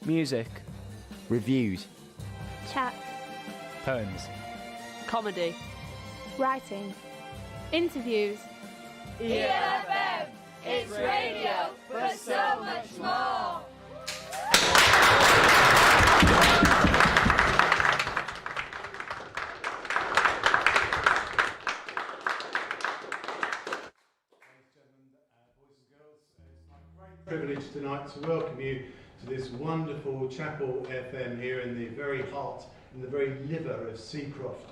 Music. Reviews. Chat. Poems. Comedy. Writing. Interviews. ELFM, it's radio, but so much more. Privilege tonight to welcome you to this wonderful Chapel FM here in the very heart, in the very liver of Seacroft.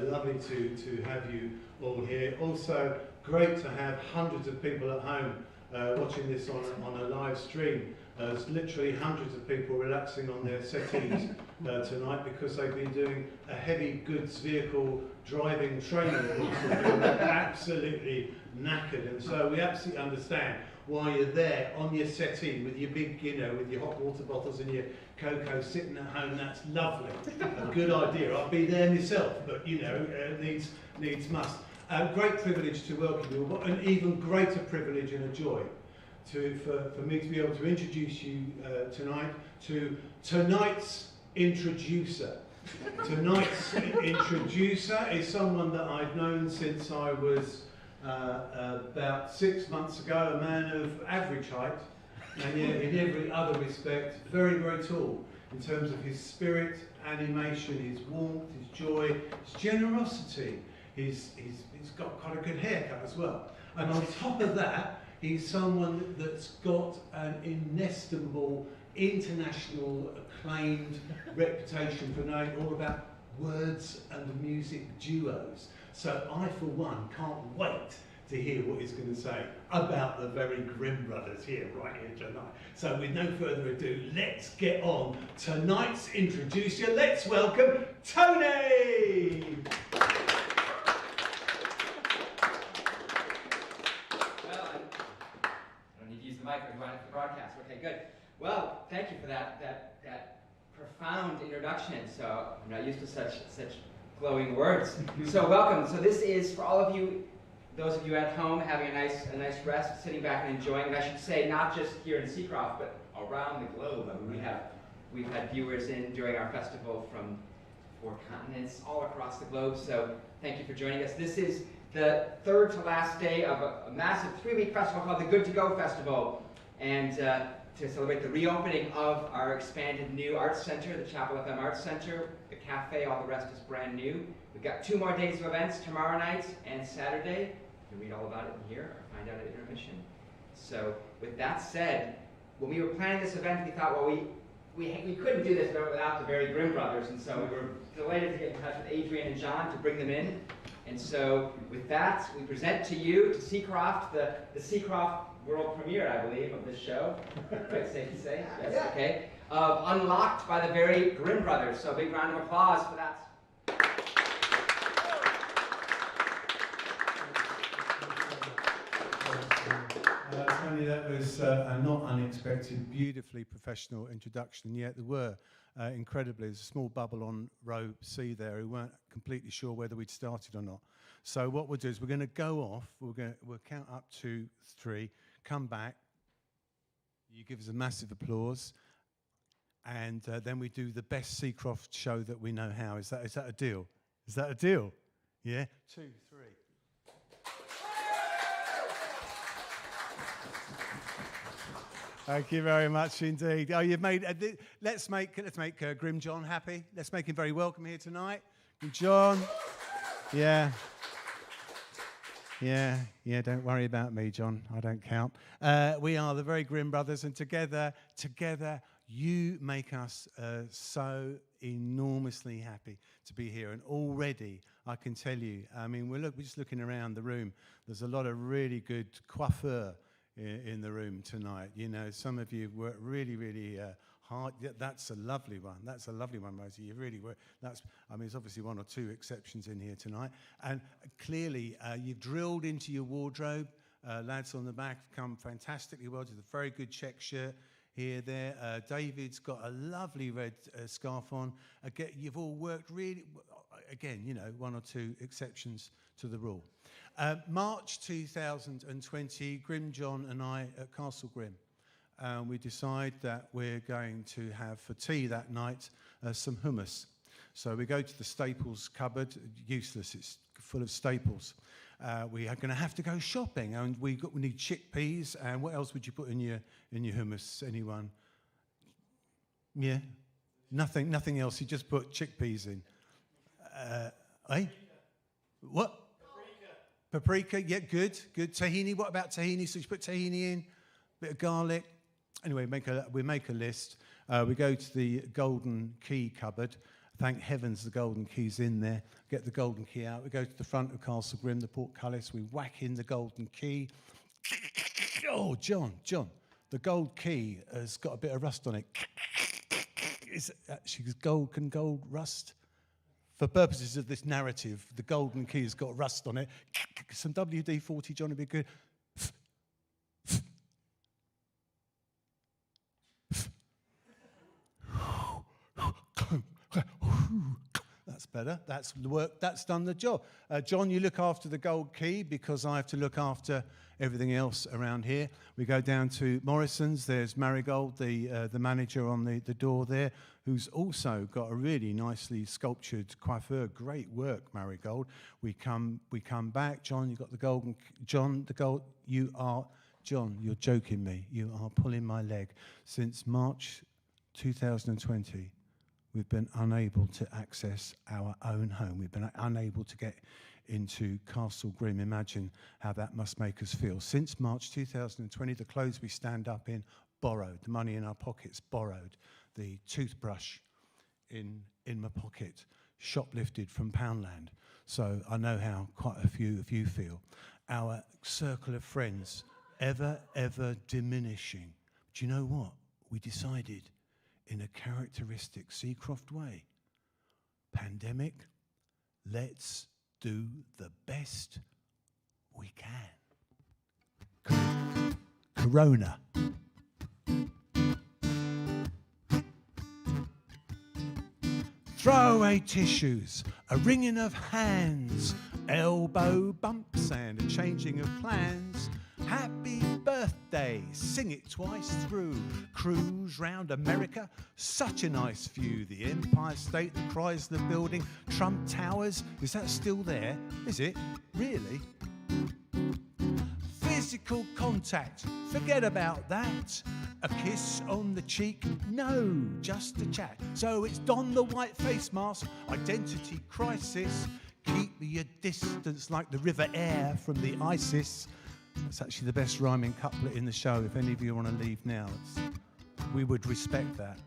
Lovely to have you all here. Also great to have hundreds of people at home watching this on a live stream. There's literally hundreds of people relaxing on their settees tonight because they've been doing a heavy goods vehicle driving training course. They're absolutely knackered, and so we absolutely understand why you're there on your settee with your big, with your hot water bottles and your cocoa sitting at home. That's lovely. A good idea. I'll be there myself, but needs must. Great privilege to welcome you. What an even greater privilege and a joy for me to be able to introduce you tonight to tonight's introducer. Tonight's introducer is someone that I've known since I was about 6 months ago, a man of average height, and yet in every other respect very, very tall in terms of his spirit, animation, his warmth, his joy, his generosity. He's got quite a good haircut as well, and on top of that, he's someone that's got an inestimable, international acclaimed reputation for knowing all about words and music duos. So I, for one, can't wait to hear what he's going to say about the Very Grimm Brothers right here tonight. So with no further ado, let's get on tonight's introducer. Let's welcome Tony! Well, I don't need to use the mic for the broadcast. Okay, good. Well, thank you for that profound introduction. So I'm not used to such glowing words. So welcome. So this is for all of you, those of you at home having a nice rest, sitting back and enjoying. And I should say, not just here in Seacroft, but around the globe. I mean, we've had viewers in during our festival from 4 continents, all across the globe. So thank you for joining us. This is the third to last day of a massive 3-week festival called the Good to Go Festival, and to celebrate the reopening of our expanded new arts center, the Chapel FM Arts Center, the cafe. All the rest is brand new. We've got 2 more days of events, tomorrow night and Saturday. You can read all about it in here or find out at intermission. So with that said, when we were planning this event, we thought, well, we couldn't do this without the Very Grimm Brothers, and so we were delighted to get in touch with Adrian and John to bring them in. And so with that, we present to you, to Seacroft, the Seacroft world premiere, I believe, of this show. Right, safe to say? Yes, yeah. Okay. Unlocked by the Very Grimm Brothers. So a big round of applause for that. Tony, that was a not unexpected, beautifully professional introduction, yet there were incredibly, there's a small bubble on row C there who weren't completely sure whether we'd started or not. So what we'll do is we're going to go off, we'll count up to 3, come back, you give us a massive applause, and then we do the best Seacroft show that we know how. Is that a deal? Is that a deal? Yeah? 2, 3. Thank you very much indeed. Oh, you've made. Let's make Grimm John happy. Let's make him very welcome here tonight. Grimm John. Yeah. Don't worry about me, John. I don't count. We are the Very Grimm Brothers, and together, you make us so enormously happy to be here. And already, I can tell you. I mean, we're just looking around the room. There's a lot of really good coiffure in the room tonight. You know, some of you work really, really hard. Yeah, that's a lovely one. That's a lovely one, Rosie. You really work. There's obviously 1 or 2 exceptions in here tonight. And clearly, you've drilled into your wardrobe. Lads on the back have come fantastically well. Just a very good check shirt here, there. David's got a lovely red scarf on. Again, you've all worked really. Again, 1 or 2 exceptions to the rule. March 2020, Grimm John and I at Castle Grimm. we decide that we're going to have for tea that night some hummus. So we go to the staples cupboard. Useless, it's full of staples. We are going to have to go shopping, and we need chickpeas. And what else would you put in your hummus? Anyone? Yeah, nothing else. You just put chickpeas in. What? Paprika. Yeah, good. Tahini. What about tahini? So you put tahini in, bit of garlic. Anyway, we make a list. We go to the golden key cupboard. Thank heavens the golden key's in there. Get the golden key out. We go to the front of Castle Grimm, the portcullis. We whack in the golden key. Oh, John, the gold key has got a bit of rust on it. Is it actually gold rust? For purposes of this narrative, the golden key has got rust on it. Some WD-40, John, would be good. That's better. That's the work. That's done the job. John, you look after the gold key because I have to look after everything else around here. We go down to Morrison's. There's Marigold, the manager on the door there, who's also got a really nicely sculptured coiffure. Great work, Marigold. We come back. John, you got the golden. John, the gold. John, you're joking me. You are pulling my leg. Since March 2020. We've been unable to access our own home. We've been unable to get into Castle Grimm. Imagine how that must make us feel. Since March 2020, the clothes we stand up in, borrowed. The money in our pockets, borrowed. The toothbrush in my pocket, shoplifted from Poundland. So I know how quite a few of you feel. Our circle of friends, ever diminishing. Do you know what? We decided, in a characteristic Seacroft way, pandemic, let's do the best we can. Corona. Throwaway tissues, a wringing of hands, elbow bumps and a changing of plans. Happy birthday, sing it twice through. Cruise round America, such a nice view. The Empire State, the Chrysler Building, Trump Towers. Is that still there? Is it? Really? Physical contact, forget about that. A kiss on the cheek, no, just a chat. So it's don the white face mask, identity crisis. Keep your distance like the River Air from the ISIS. That's actually the best rhyming couplet in the show. If any of you want to leave now, we would respect that.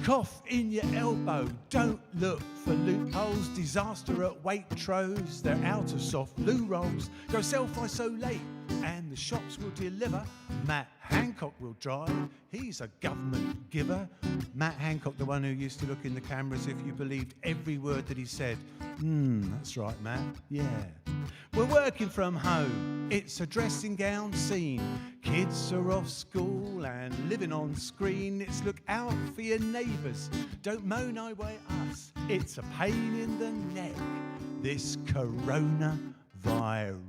Cough in your elbow, don't look for loopholes. Disaster at Waitrose, they're out of soft loo rolls. Go self-isolate and the shops will deliver. Matt Hancock will drive, he's a government giver. Matt Hancock, the one who used to look in the cameras if you believed every word that he said. That's right, Matt, yeah. We're working from home, it's a dressing gown scene. Kids are off school and living on screen. It's look out for your neighbours, don't moan away us. It's a pain in the neck, this coronavirus.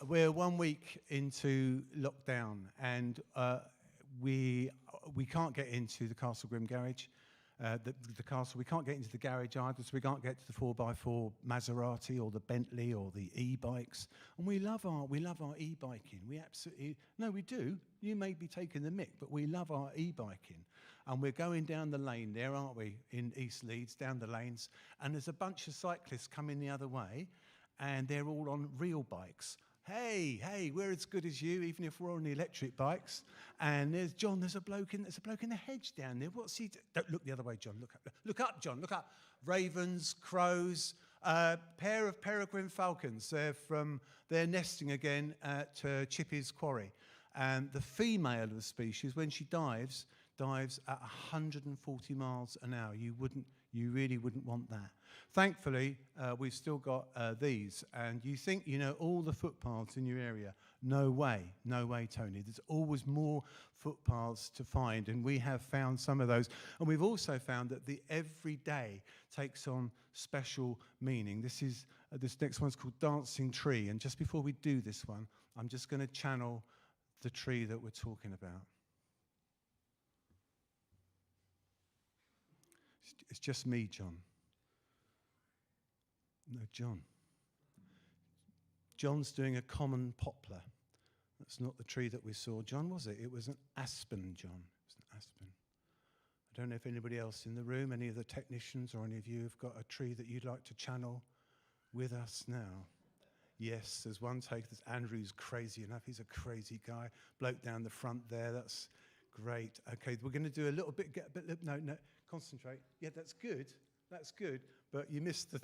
We're 1 week into lockdown, and we can't get into the Castle Grimm garage. The castle, we can't get into the garage either, so we can't get to the 4x4 Maserati or the Bentley or the e-bikes. And we love our e-biking. We do. You may be taking the mick, but we love our e-biking. And we're going down the lane there, aren't we, in East Leeds, down the lanes. And there's a bunch of cyclists coming the other way, and they're all on real bikes. Hey, we're as good as you, even if we're on the electric bikes. And there's John, there's a bloke in the hedge down there. What's he Don't look the other way, John. Look up, John, look up. Ravens, crows, pair of peregrine falcons. They're nesting again at Chippy's quarry. And the female of the species, when she dives at 140 miles an hour. You You really wouldn't want that. Thankfully, we've still got these, and you think you know all the footpaths in your area. No way, Tony. There's always more footpaths to find, and we have found some of those. And we've also found that the everyday takes on special meaning. This next one's called Dancing Tree, and just before we do this one, I'm just going to channel the tree that we're talking about. It's just me, John. No, John. John's doing a common poplar. That's not the tree that we saw. John, was it? It was an aspen, John. It was an aspen. I don't know if anybody else in the room, any of the technicians or any of you have got a tree that you'd like to channel with us now. Yes, there's one take. There's Andrew's crazy enough. He's a crazy guy. Bloke down the front there. That's great. Okay, we're going to do a little bit. No, concentrate. Yeah, that's good. That's good. But you missed the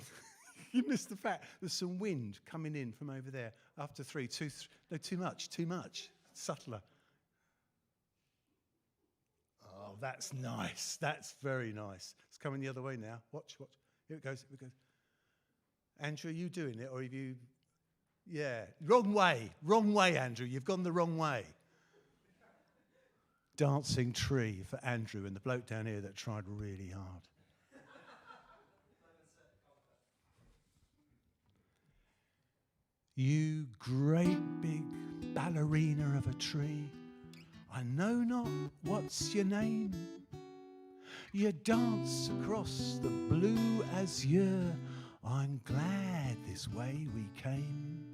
you missed the fact there's some wind coming in from over there. After too much. Subtler. Oh, that's nice. That's very nice. It's coming the other way now. Watch. Here it goes. Andrew, are you doing it, or have you? Yeah, wrong way, Andrew. You've gone the wrong way. Dancing tree for Andrew and the bloke down here that tried really hard. You great big ballerina of a tree, I know not what's your name. You dance across the blue azure, I'm glad this way we came.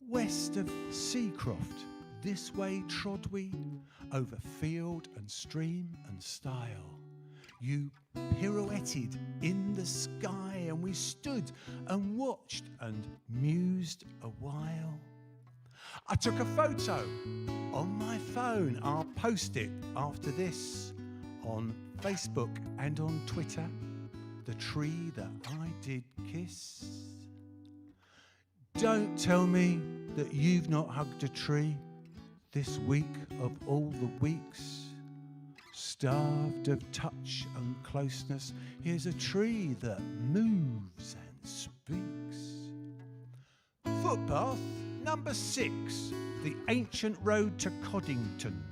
West of Seacroft, this way trod we, over field and stream and stile. You pirouetted in the sky, and we stood and watched and mused a while. I took a photo on my phone. I'll post it after this on Facebook and on Twitter. The tree that I did kiss. Don't tell me that you've not hugged a tree this week of all the weeks. Starved of touch and closeness, here's a tree that moves and speaks. Footpath number 6, the ancient road to Coddington,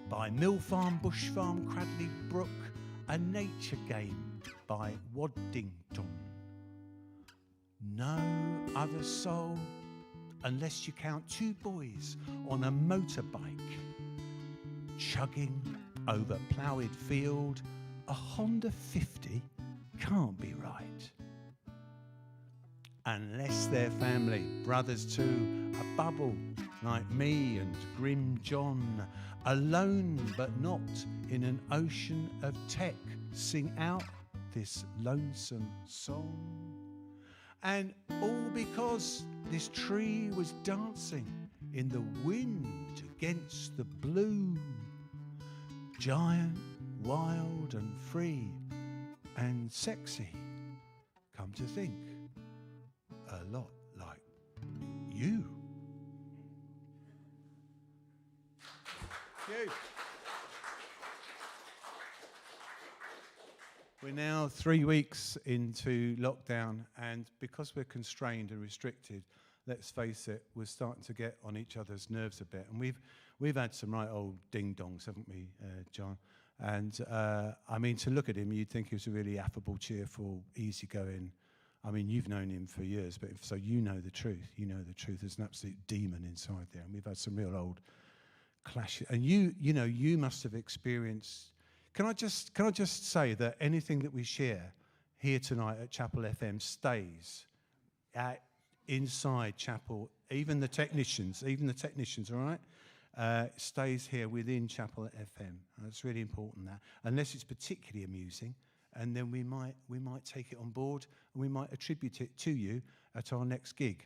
by Mill Farm, Bush Farm, Cradley Brook, a nature game by Waddington. No other soul, unless you count 2 boys on a motorbike, chugging over ploughed field. A Honda 50 can't be right. Unless they're family, brothers too, a bubble like me and Grim John, alone but not in an ocean of tech, sing out this lonesome song. And all because this tree was dancing in the wind against the blue. Giant, wild and free and sexy, come to think, a lot like you. Thank you. We're now 3 weeks into lockdown, and because we're constrained and restricted, let's face it, we're starting to get on each other's nerves a bit. And we've had some right old ding-dongs, haven't we, John? And, I mean, to look at him, you'd think he was a really affable, cheerful, easygoing. I mean, you've known him for years, but so you know the truth. You know the truth. There's an absolute demon inside there. And we've had some real old clashes. And you must have experienced... Can I just say that anything that we share here tonight at Chapel FM stays inside Chapel, even the technicians, all right? Stays here within Chapel FM. That's really important, that. Unless it's particularly amusing, and then we might take it on board and we might attribute it to you at our next gig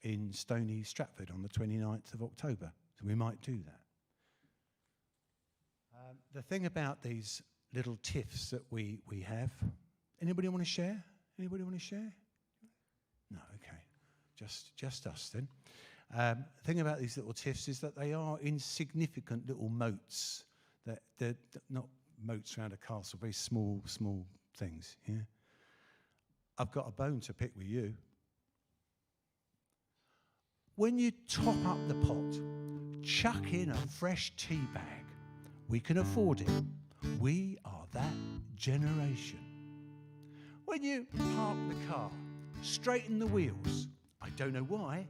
in Stony Stratford on the 29th of October. So we might do that. The thing about these little tiffs that we have, anybody want to share? Anybody want to share? No, okay. Just us then. The thing about these little tiffs is that they are insignificant little moats. They're not moats around a castle, very small things, yeah? I've got a bone to pick with you. When you top up the pot, chuck in a fresh tea bag. We can afford it. We are that generation. When you park the car, straighten the wheels. I don't know why.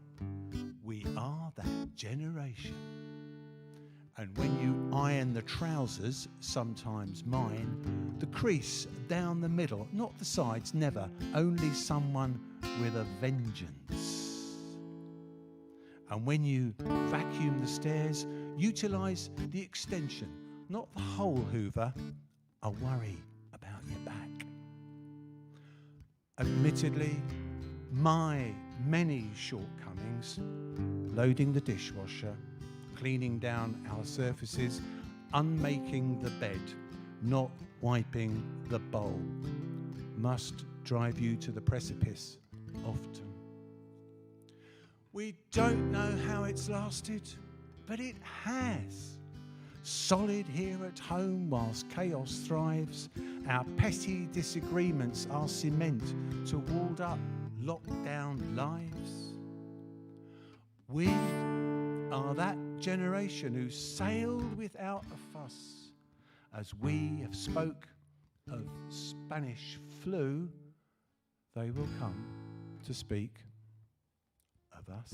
We are that generation. And when you iron the trousers, sometimes mine, the crease down the middle, not the sides, never, only someone with a vengeance. And when you vacuum the stairs, utilise the extension, not the whole Hoover. I worry about your back. Admittedly, my many shortcomings, loading the dishwasher, cleaning down our surfaces, unmaking the bed, not wiping the bowl, must drive you to the precipice often. We don't know how it's lasted, but it has. Solid here at home whilst chaos thrives, our petty disagreements are cement to walled up, locked down lives. We are that generation who sailed without a fuss. As we have spoke of Spanish flu, they will come to speak of us.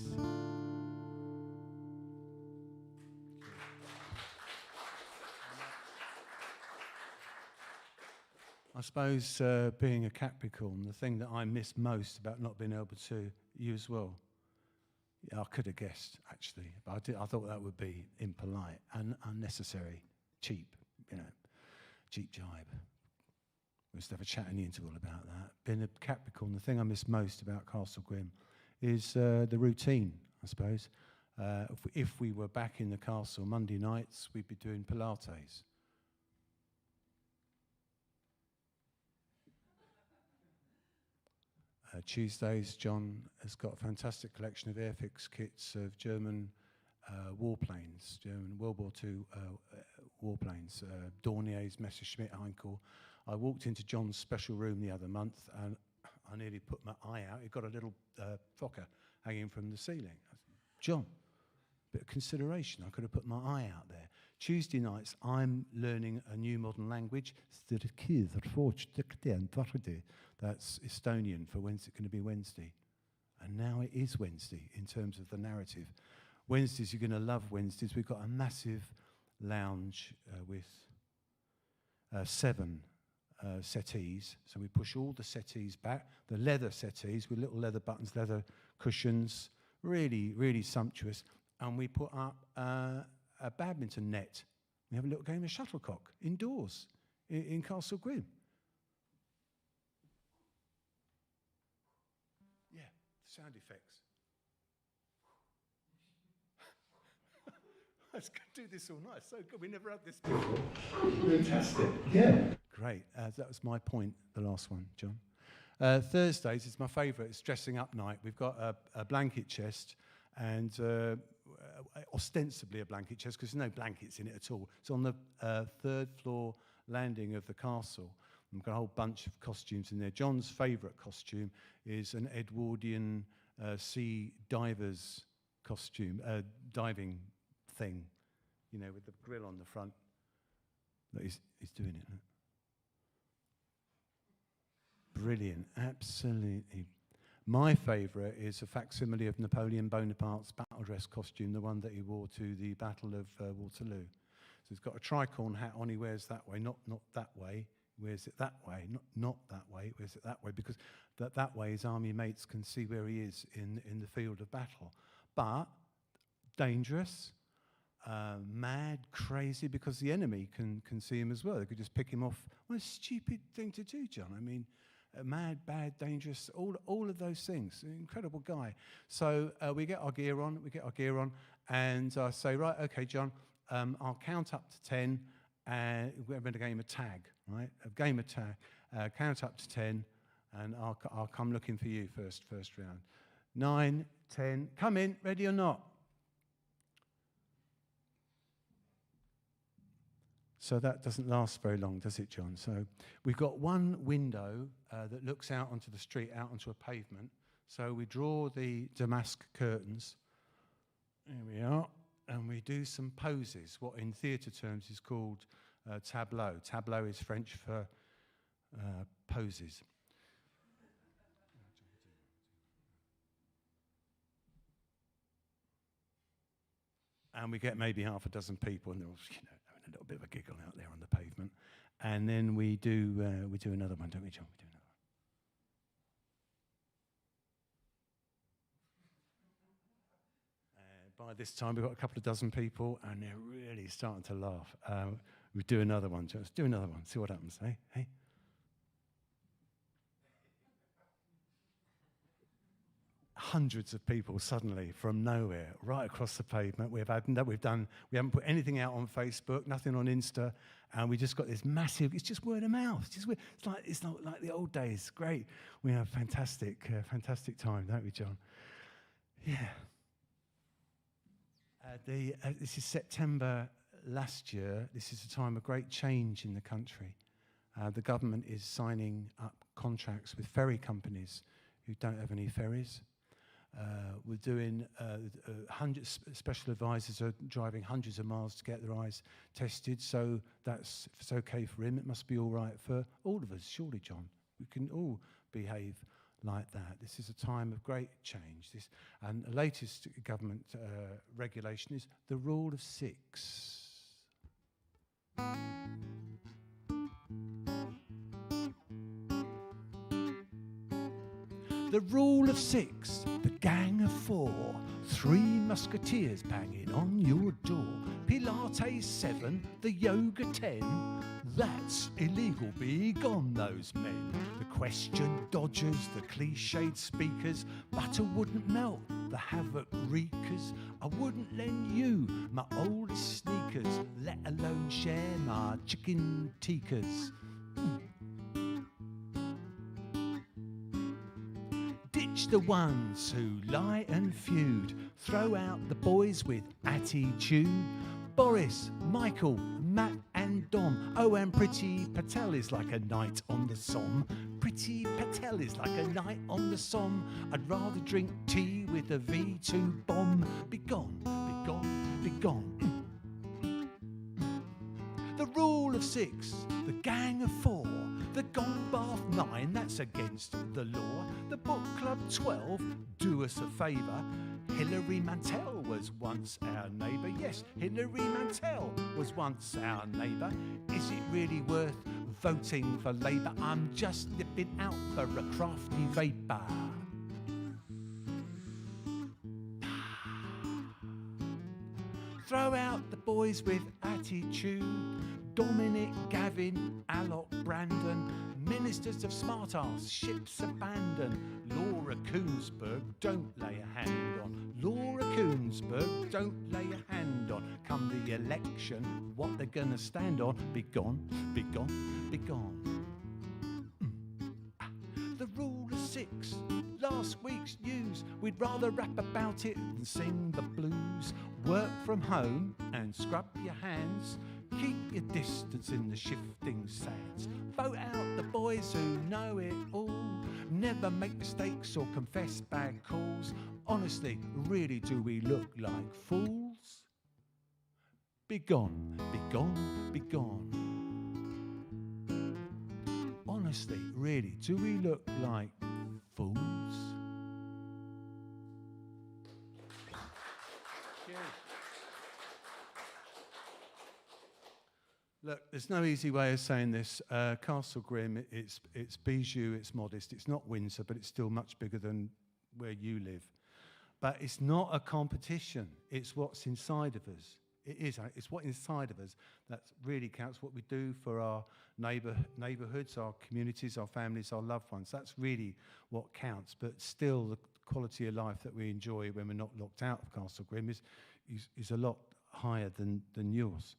I suppose being a Capricorn, the thing that I miss most about not being able to, you as well. Yeah, I could have guessed, actually, but I thought that would be impolite and unnecessary, cheap, cheap jibe. We used to have a chat in the interval about that. Being a Capricorn, the thing I miss most about Castle Grimm is the routine, I suppose. If we were back in the castle Monday nights, we'd be doing Pilates. Tuesdays, John has got a fantastic collection of airfix kits of German warplanes, German World War II warplanes, Dorniers, Messerschmitt, Heinkel. I walked into John's special room the other month and I nearly put my eye out. He got a little Fokker hanging from the ceiling. I said, John, bit of consideration. I could have put my eye out there. Tuesday nights, I'm learning a new modern language. That's Estonian for when's it going to be Wednesday. And now it is Wednesday in terms of the narrative. Wednesdays, you're going to love Wednesdays. We've got a massive lounge with 7 settees. So we push all the settees back, the leather settees with little leather buttons, leather cushions, really, really sumptuous. And we put up a badminton net. We have a little game of shuttlecock indoors in Castle Grimm. Yeah, sound effects. I was going to do this all night. So good. We never had this before. Fantastic. Yeah. Great. That was my point, the last one, John. Thursdays is my favourite. It's dressing up night. We've got a blanket chest and ostensibly a blanket chest because there's no blankets in it at all. It's on the 3rd floor landing of the castle. We've got a whole bunch of costumes in there. John's favourite costume is an Edwardian sea diver's costume, diving thing, with the grill on the front. He's doing it. Huh? Brilliant, absolutely. My favourite is a facsimile of Napoleon Bonaparte's battle dress costume, the one that he wore to the Battle of Waterloo. So he's got a tricorn hat on, he wears that way, not that way, he wears it that way, not that way, he wears it that way, because that way his army mates can see where he is in the field of battle. But dangerous, mad, crazy, because the enemy can see him as well. They could just pick him off. What a stupid thing to do, John. I mean, mad, bad, dangerous, all of those things. An incredible guy. So we get our gear on, and I say, right, okay, John, I'll count up to 10, and we're having a game of tag, right? A game of tag. Count up to 10, and I'll come looking for you first round. 9, 10, come in, ready or not? So that doesn't last very long, does it, John? So we've got one window that looks out onto the street, out onto a pavement. So we draw the damask curtains. There we are. And we do some poses, what in theatre terms is called tableau. Tableau is French for poses. And we get maybe half a dozen people, and they're all, having a little bit of a giggle out there on the pavement. And then we do another one, don't we, John? We do another one. By this time, we've got a couple of dozen people, and they're really starting to laugh. We do another one, John. Let's do another one. See what happens, eh? Hey. Hundreds of people suddenly from nowhere, right across the pavement. We haven't put anything out on Facebook, nothing on Insta, and we just got this massive. It's just word of mouth. It's not like the old days. Great. We have fantastic time, don't we, John? Yeah. This is September last year. This is a time of great change in the country. The government is signing up contracts with ferry companies who don't have any ferries. We're doing hundreds. Special advisors are driving hundreds of miles to get their eyes tested. So if it's okay for him, it must be all right for all of us, surely, John. We can all behave like that. This is a time of great change. And the latest government regulation is the rule of 6. The rule of 6, the gang of 4, 3 musketeers banging on your door. Pilates 7, the yoga 10, that's illegal, be gone those men. The question dodgers, the cliched speakers, butter wouldn't melt, the havoc wreakers. I wouldn't lend you my oldest sneakers, let alone share my chicken tikkas. Ditch the ones who lie and feud, throw out the boys with attitude. Boris, Michael, Matt and Dom. Oh, and Priti Patel is like a night on the Somme. Priti Patel is like a night on the Somme. I'd rather drink tea with a V2 bomb. Be gone, be gone, be gone. The rule of 6, the gang of 4, the gone bath 9, that's against the law. The book club 12, do us a favour. Hilary Mantel was once our neighbour. Yes, Hilary Mantel was once our neighbour. Is it really worth voting for Labour? I'm just nipping out for a crafty vapour. Throw out the boys with attitude. Dominic, Gavin, Alok, Brandon, ministers of smart arse, ships abandon. Laura Koonsberg, don't lay a hand on. Laura Koonsberg, don't lay a hand on. Come the election, what they're gonna stand on? Be gone, be gone, be gone. The rule of 6, last week's news. We'd rather rap about it than sing the blues. Work from home and scrub your hands. Keep your distance in the shifting sands. Vote out the boys who know it all. Never make mistakes or confess bad calls. Honestly, really do we look like fools? Be gone, be gone, be gone. Honestly, really, do we look like fools? Look, there's no easy way of saying this. Castle Grimm, it's bijou, it's modest. It's not Windsor, but it's still much bigger than where you live. But it's not a competition. It's what's inside of us. It's what inside of us that really counts, what we do for our neighbourhoods, our communities, our families, our loved ones. That's really what counts. But still, the quality of life that we enjoy when we're not locked out of Castle Grimm is a lot higher than yours.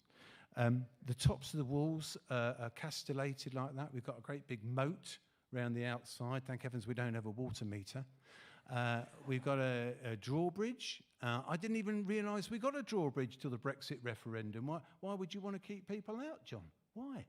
The tops of the walls are castellated like that. We've got a great big moat around the outside. Thank heavens we don't have a water meter. We've got a drawbridge I didn't even realise we got a drawbridge to the Brexit referendum. Why would you want to keep people out, John? Why?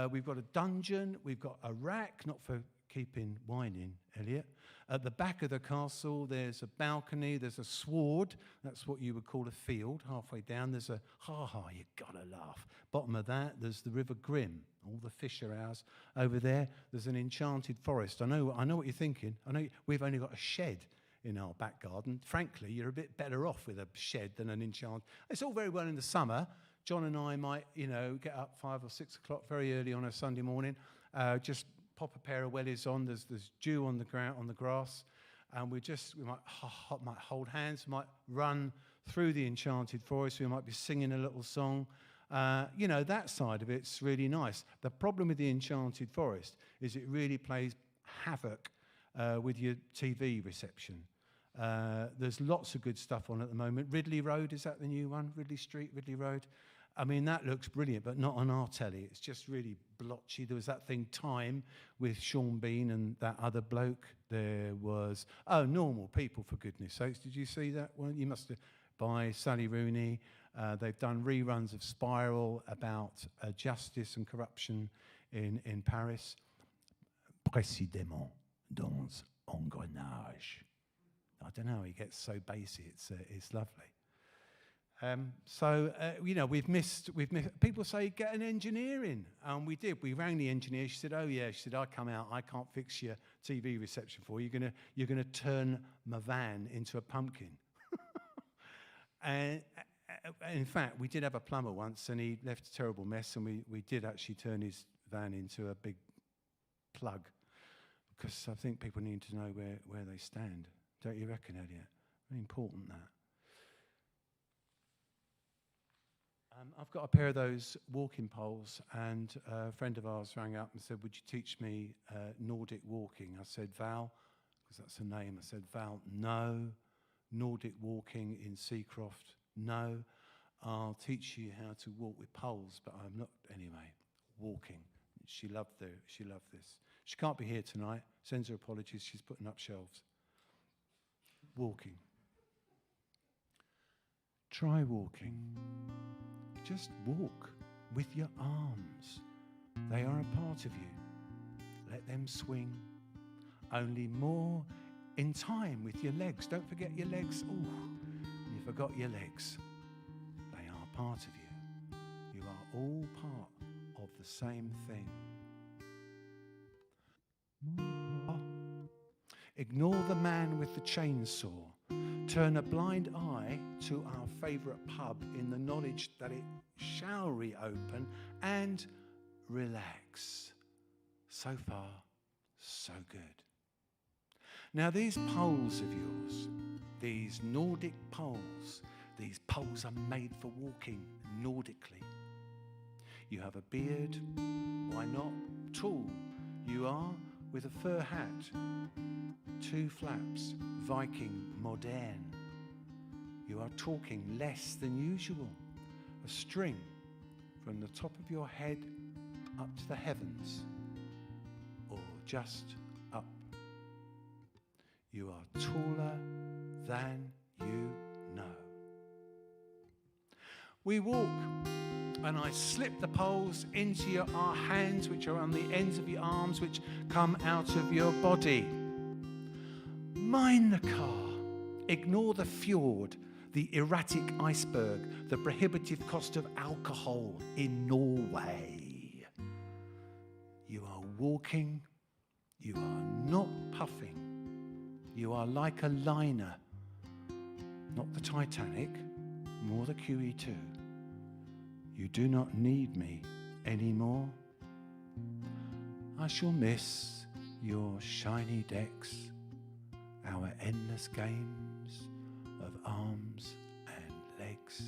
We've got a dungeon, we've got a rack, not for keeping wine in, Elliot. At the back of the castle, there's a balcony, there's a sward, that's what you would call a field. Halfway down, there's a, you gotta laugh. Bottom of that, there's the River Grimm, all the fisher hours. Over there, there's an enchanted forest. I know what you're thinking. I know we've only got a shed in our back garden. Frankly, you're a bit better off with a shed than an enchant. It's all very well in the summer. John and I might, get up 5 or 6 o'clock very early on a Sunday morning, just pop a pair of wellies on. There's dew on the ground, on the grass, and we might hold hands, might run through the enchanted forest. We might be singing a little song. That side of it's really nice. The problem with the enchanted forest is it really plays havoc with your TV reception. There's lots of good stuff on at the moment. Ridley Road, is that the new one? Ridley Street, Ridley Road. I mean, that looks brilliant, but not on our telly. It's just really blotchy. There was that thing, Time, with Sean Bean and that other bloke. There was, Normal People, for goodness sakes. Did you see that one? You must have, by Sally Rooney. They've done reruns of Spiral about justice and corruption in Paris. Précisément dans engrenage. I don't know, he gets so bassy, it's lovely. We've missed, people say, get an engineer in. We did, we rang the engineer, she said, I come out, I can't fix your TV reception for you, you're gonna turn my van into a pumpkin. And in fact, we did have a plumber once, and he left a terrible mess, and we did actually turn his van into a big plug, because I think people need to know where they stand. Don't you reckon, Elliot? Very important, that. I've got a pair of those walking poles, and a friend of ours rang up and said, would you teach me Nordic walking? I said, Val, because that's her name. I said, Val, no. Nordic walking in Seacroft, no. I'll teach you how to walk with poles, but I'm not, anyway, walking. She loved this. She can't be here tonight. Sends her apologies. She's putting up shelves. Walking. Try walking. Just walk with your arms. They are a part of you. Let them swing. Only more in time with your legs. Don't forget your legs. You forgot your legs. They are part of you. You are all part of the same thing. Ignore the man with the chainsaw. Turn a blind eye to our favourite pub in the knowledge that it shall reopen, and relax. So far, so good. Now these poles of yours, these Nordic poles, these poles are made for walking Nordically. You have a beard, why not? Tall, you are, with a fur hat, 2 flaps, Viking, modern. You are talking less than usual. A string from the top of your head up to the heavens, or just up. You are taller than you know. We walk, and I slip the poles into our hands, which are on the ends of your arms, which come out of your body. Mind the car. Ignore the fjord, the erratic iceberg, the prohibitive cost of alcohol in Norway. You are walking. You are not puffing. You are like a liner. Not the Titanic, nor the QE2. You do not need me anymore. I shall miss your shiny decks, our endless games of arms and legs.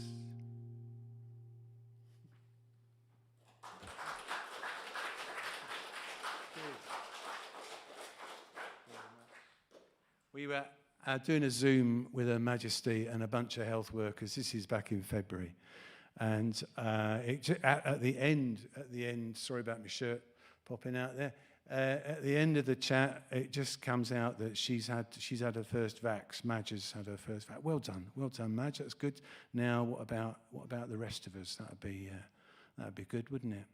We were doing a Zoom with Her Majesty and a bunch of health workers. This is back in February. And at the end, sorry about my shirt popping out there, at the end of the chat, it just comes out that she's had her first vax. Madge has had her first vax. Well done, Madge. That's good. Now, what about the rest of us? That'd be good, wouldn't it?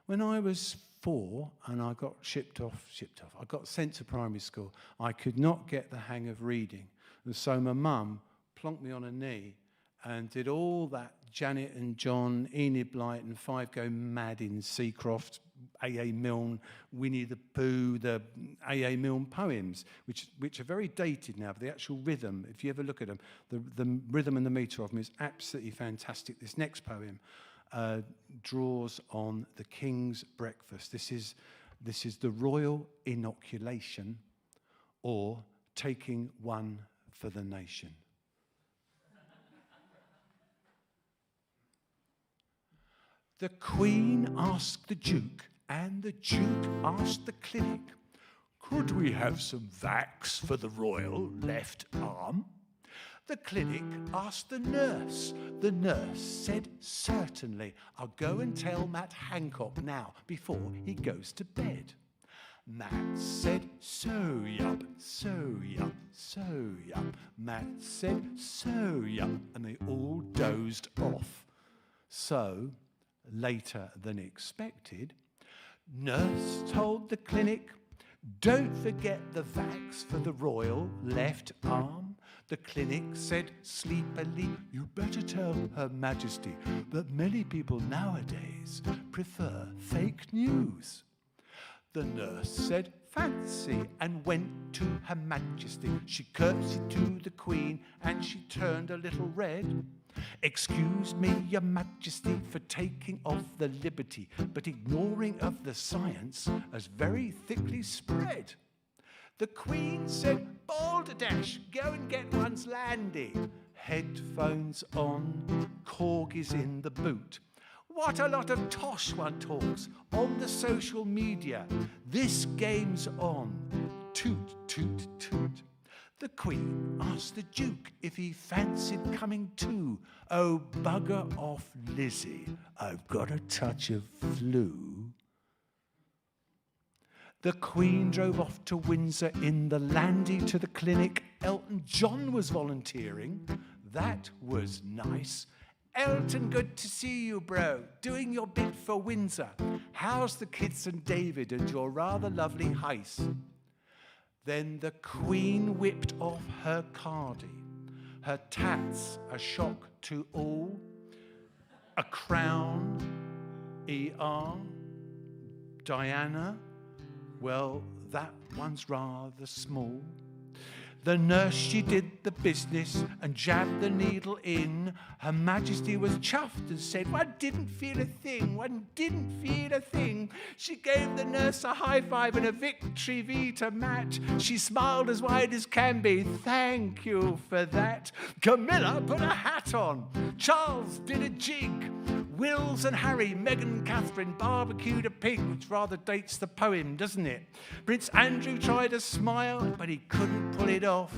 When I was 4 and I got I got sent to primary school, I could not get the hang of reading. And so my mum plonked me on a knee and did all that Janet and John, Enid Blyton, Five Go Mad in Seacroft, A.A. Milne, Winnie the Pooh, the A.A. Milne poems, which are very dated now, but the actual rhythm, if you ever look at them, the rhythm and the metre of them is absolutely fantastic. This next poem draws on the King's breakfast. This is the royal inoculation, or taking one for the nation. The Queen asked the Duke, and the Duke asked the clinic, could we have some vax for the royal left arm? The clinic asked the nurse. The nurse said, certainly, I'll go and tell Matt Hancock now before he goes to bed. Matt said, so yup, so yup, so yup. Matt said, so yup, and they all dozed off. So, later than expected, nurse told the clinic, don't forget the vax for the royal left arm. The clinic said sleepily, you better tell Her Majesty that many people nowadays prefer fake news. The nurse said, fancy, and went to Her Majesty. She curtsied to the Queen and she turned a little red. Excuse me, Your Majesty, for taking off the liberty, but ignoring of the science as very thickly spread. The Queen said, balderdash, go and get one's landy. Headphones on, corgis in the boot. What a lot of tosh one talks on the social media. This game's on. Toot, toot, toot. The Queen asked the Duke if he fancied coming too. Oh, bugger off, Lizzie, I've got a touch of flu. The Queen drove off to Windsor in the Landy to the clinic. Elton John was volunteering. That was nice. Elton, good to see you, bro. Doing your bit for Windsor. How's the kids and David and your rather lovely heist? Then the Queen whipped off her cardie. Her tats a shock to all. A crown, ER, Diana, well, that one's rather small. The nurse, she did the business and jabbed the needle in. Her Majesty was chuffed and said, one didn't feel a thing, one didn't feel a thing. She gave the nurse a high five and a victory V to Matt. She smiled as wide as can be, thank you for that. Camilla put a hat on, Charles did a jig. Wills and Harry, Meghan, Catherine barbecued a pig, which rather dates the poem, doesn't it? Prince Andrew tried a smile, but he couldn't pull it off.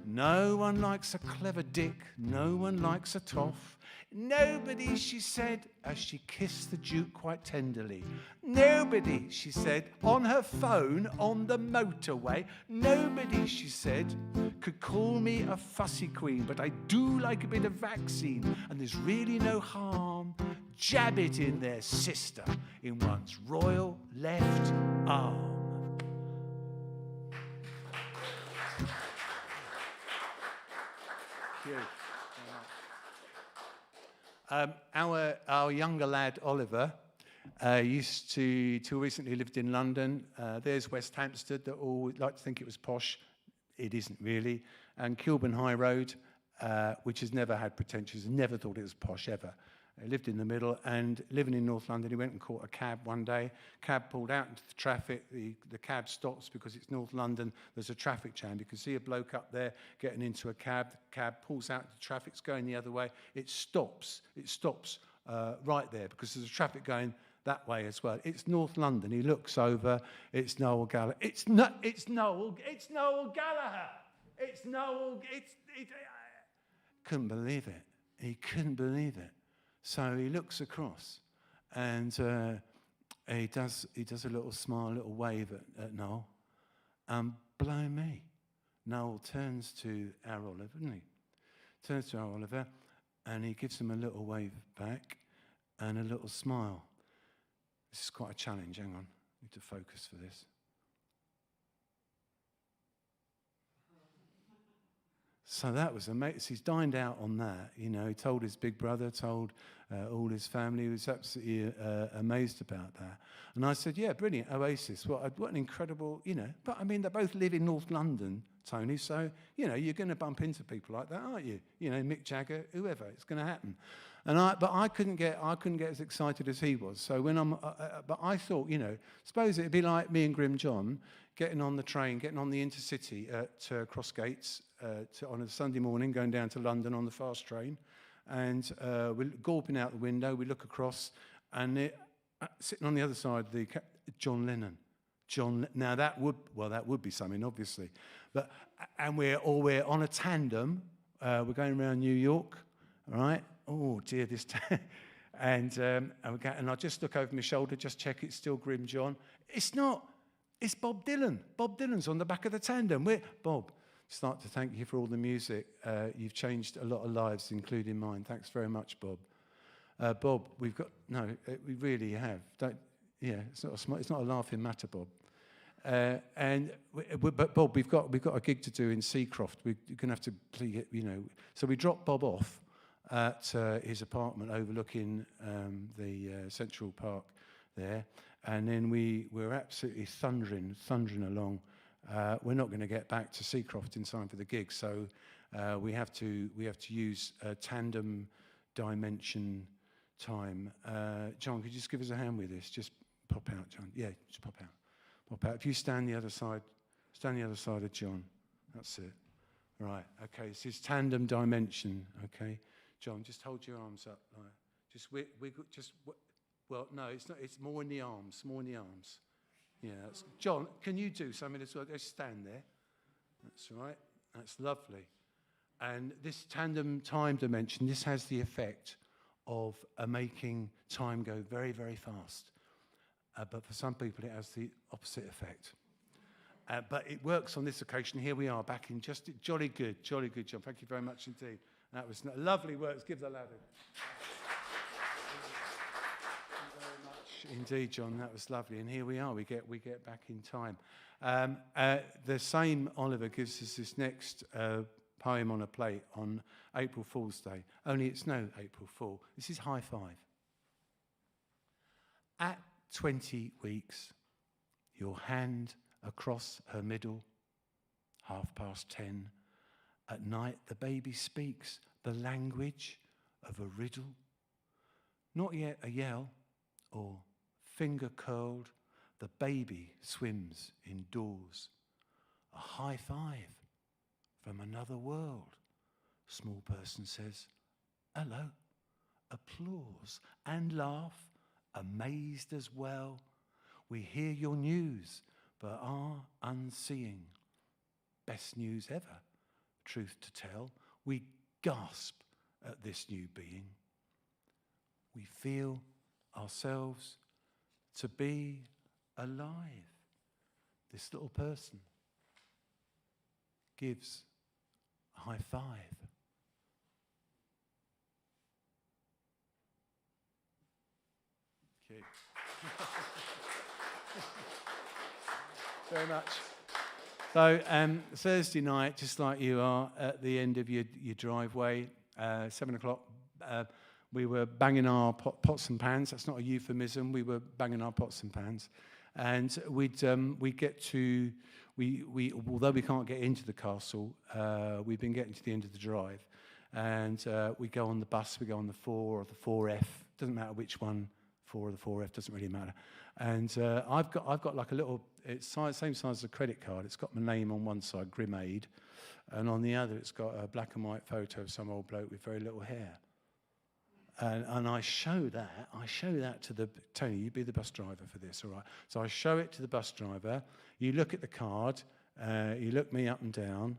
No one likes a clever dick, no one likes a toff. Nobody, she said, as she kissed the Duke quite tenderly. Nobody, she said, on her phone on the motorway. Nobody, she said, could call me a fussy queen, but I do like a bit of vaccine, and there's really no harm. Jab it in there, sister, in one's royal left arm. Thank you. Our younger lad, Oliver, used to, till recently lived in London. There's West Hampstead, that all like to think it was posh. It isn't really. And Kilburn High Road, which has never had pretensions, never thought it was posh ever. He lived in the middle, and living in North London, he went and caught a cab one day. Cab pulled out into the traffic. The cab stops because it's North London. There's a traffic jam. You can see a bloke up there getting into a cab. The cab pulls out into the traffic. It's going the other way. It stops. It stops right there because there's a traffic going that way as well. It's North London. He looks over. It's Noel Gallagher. It's Noel Gallagher. It's Noel. Couldn't believe it. He couldn't believe it. So he looks across, and he does a little smile, a little wave at Noel. Blow me. Noel turns to our Oliver, doesn't he? Turns to our Oliver, and he gives him a little wave back and a little smile. This is quite a challenge. Hang on, I need to focus for this. So that was amazing. He's dined out on that. You know, he told his big brother, told all his family. He was absolutely amazed about that. And I said, yeah, brilliant, Oasis. What an incredible, you know. But, I mean, they both live in North London, Tony. So, you know, you're going to bump into people like that, aren't you? You know, Mick Jagger, whoever. It's going to happen. But I couldn't get as excited as he was. So but I thought, you know, suppose it'd be like me and Grim John getting on the train, getting on the Intercity at Crossgates on a Sunday morning, going down to London on the fast train, and we're gawping out the window. We look across, and sitting on the other side, John Lennon. Now that would be something, obviously, and we're on a tandem. We're going around New York, all right. Oh dear, and I just look over my shoulder, just check it's still Grim John. It's not. It's Bob Dylan. Bob Dylan's on the back of the tandem. Bob, just like to thank you for all the music. You've changed a lot of lives, including mine. Thanks very much, Bob. Bob, we really have. It's not a laughing matter, Bob. But Bob, we've got a gig to do in Seacroft. We're going to have to, you know. So we dropped Bob off at his apartment overlooking the Central Park there, and then we're absolutely thundering along. We're not going to get back to Seacroft in time for the gig, so we have to use tandem dimension time. John, could you just give us a hand with this? Just pop out, John. Yeah, just pop out. Pop out. If you stand the other side of John. That's it. Right. Okay. This is tandem dimension. Okay. John, just hold your arms up. Like, well, no, it's not. It's more in the arms. More in the arms. Yeah. John, can you do something as well? Just stand there. That's right. That's lovely. And this tandem time dimension, this has the effect of making time go very, very fast. But for some people, it has the opposite effect. But it works on this occasion. Here we are, back in just jolly good, John. Thank you very much indeed. That was lovely work. Let's give the lad a... Thank you very much indeed, John. That was lovely. And here we are. We get back in time. The same Oliver gives us this next poem on a plate on April Fool's Day. Only it's no April Fool. This is High Five. At 20 weeks, your hand across her middle, 10:30. At night, the baby speaks the language of a riddle. Not yet a yell or finger curled, the baby swims indoors. A high five from another world. Small person says, hello, applause and laugh, amazed as well. We hear your news, but are unseeing. Best news ever, truth to tell. We gasp at this new being. We feel ourselves to be alive. This little person gives a high five. Thank you. Very much. So Thursday night, just like you are at the end of your driveway, 7 o'clock, we were banging our pots and pans. That's not a euphemism. We were banging our pots and pans, and we get to although we can't get into the castle, we've been getting to the end of the drive, and we go on the bus. We go on the 4 or the 4F. Doesn't matter which one. 4 or the 4F, doesn't really matter. And I've got like a little, it's same size as a credit card. It's got my name on one side, Grimaid, and on the other it's got a black and white photo of some old bloke with very little hair. And I show that to the, Tony, you be the bus driver for this, all right? So I show it to the bus driver. You look at the card, you look me up and down,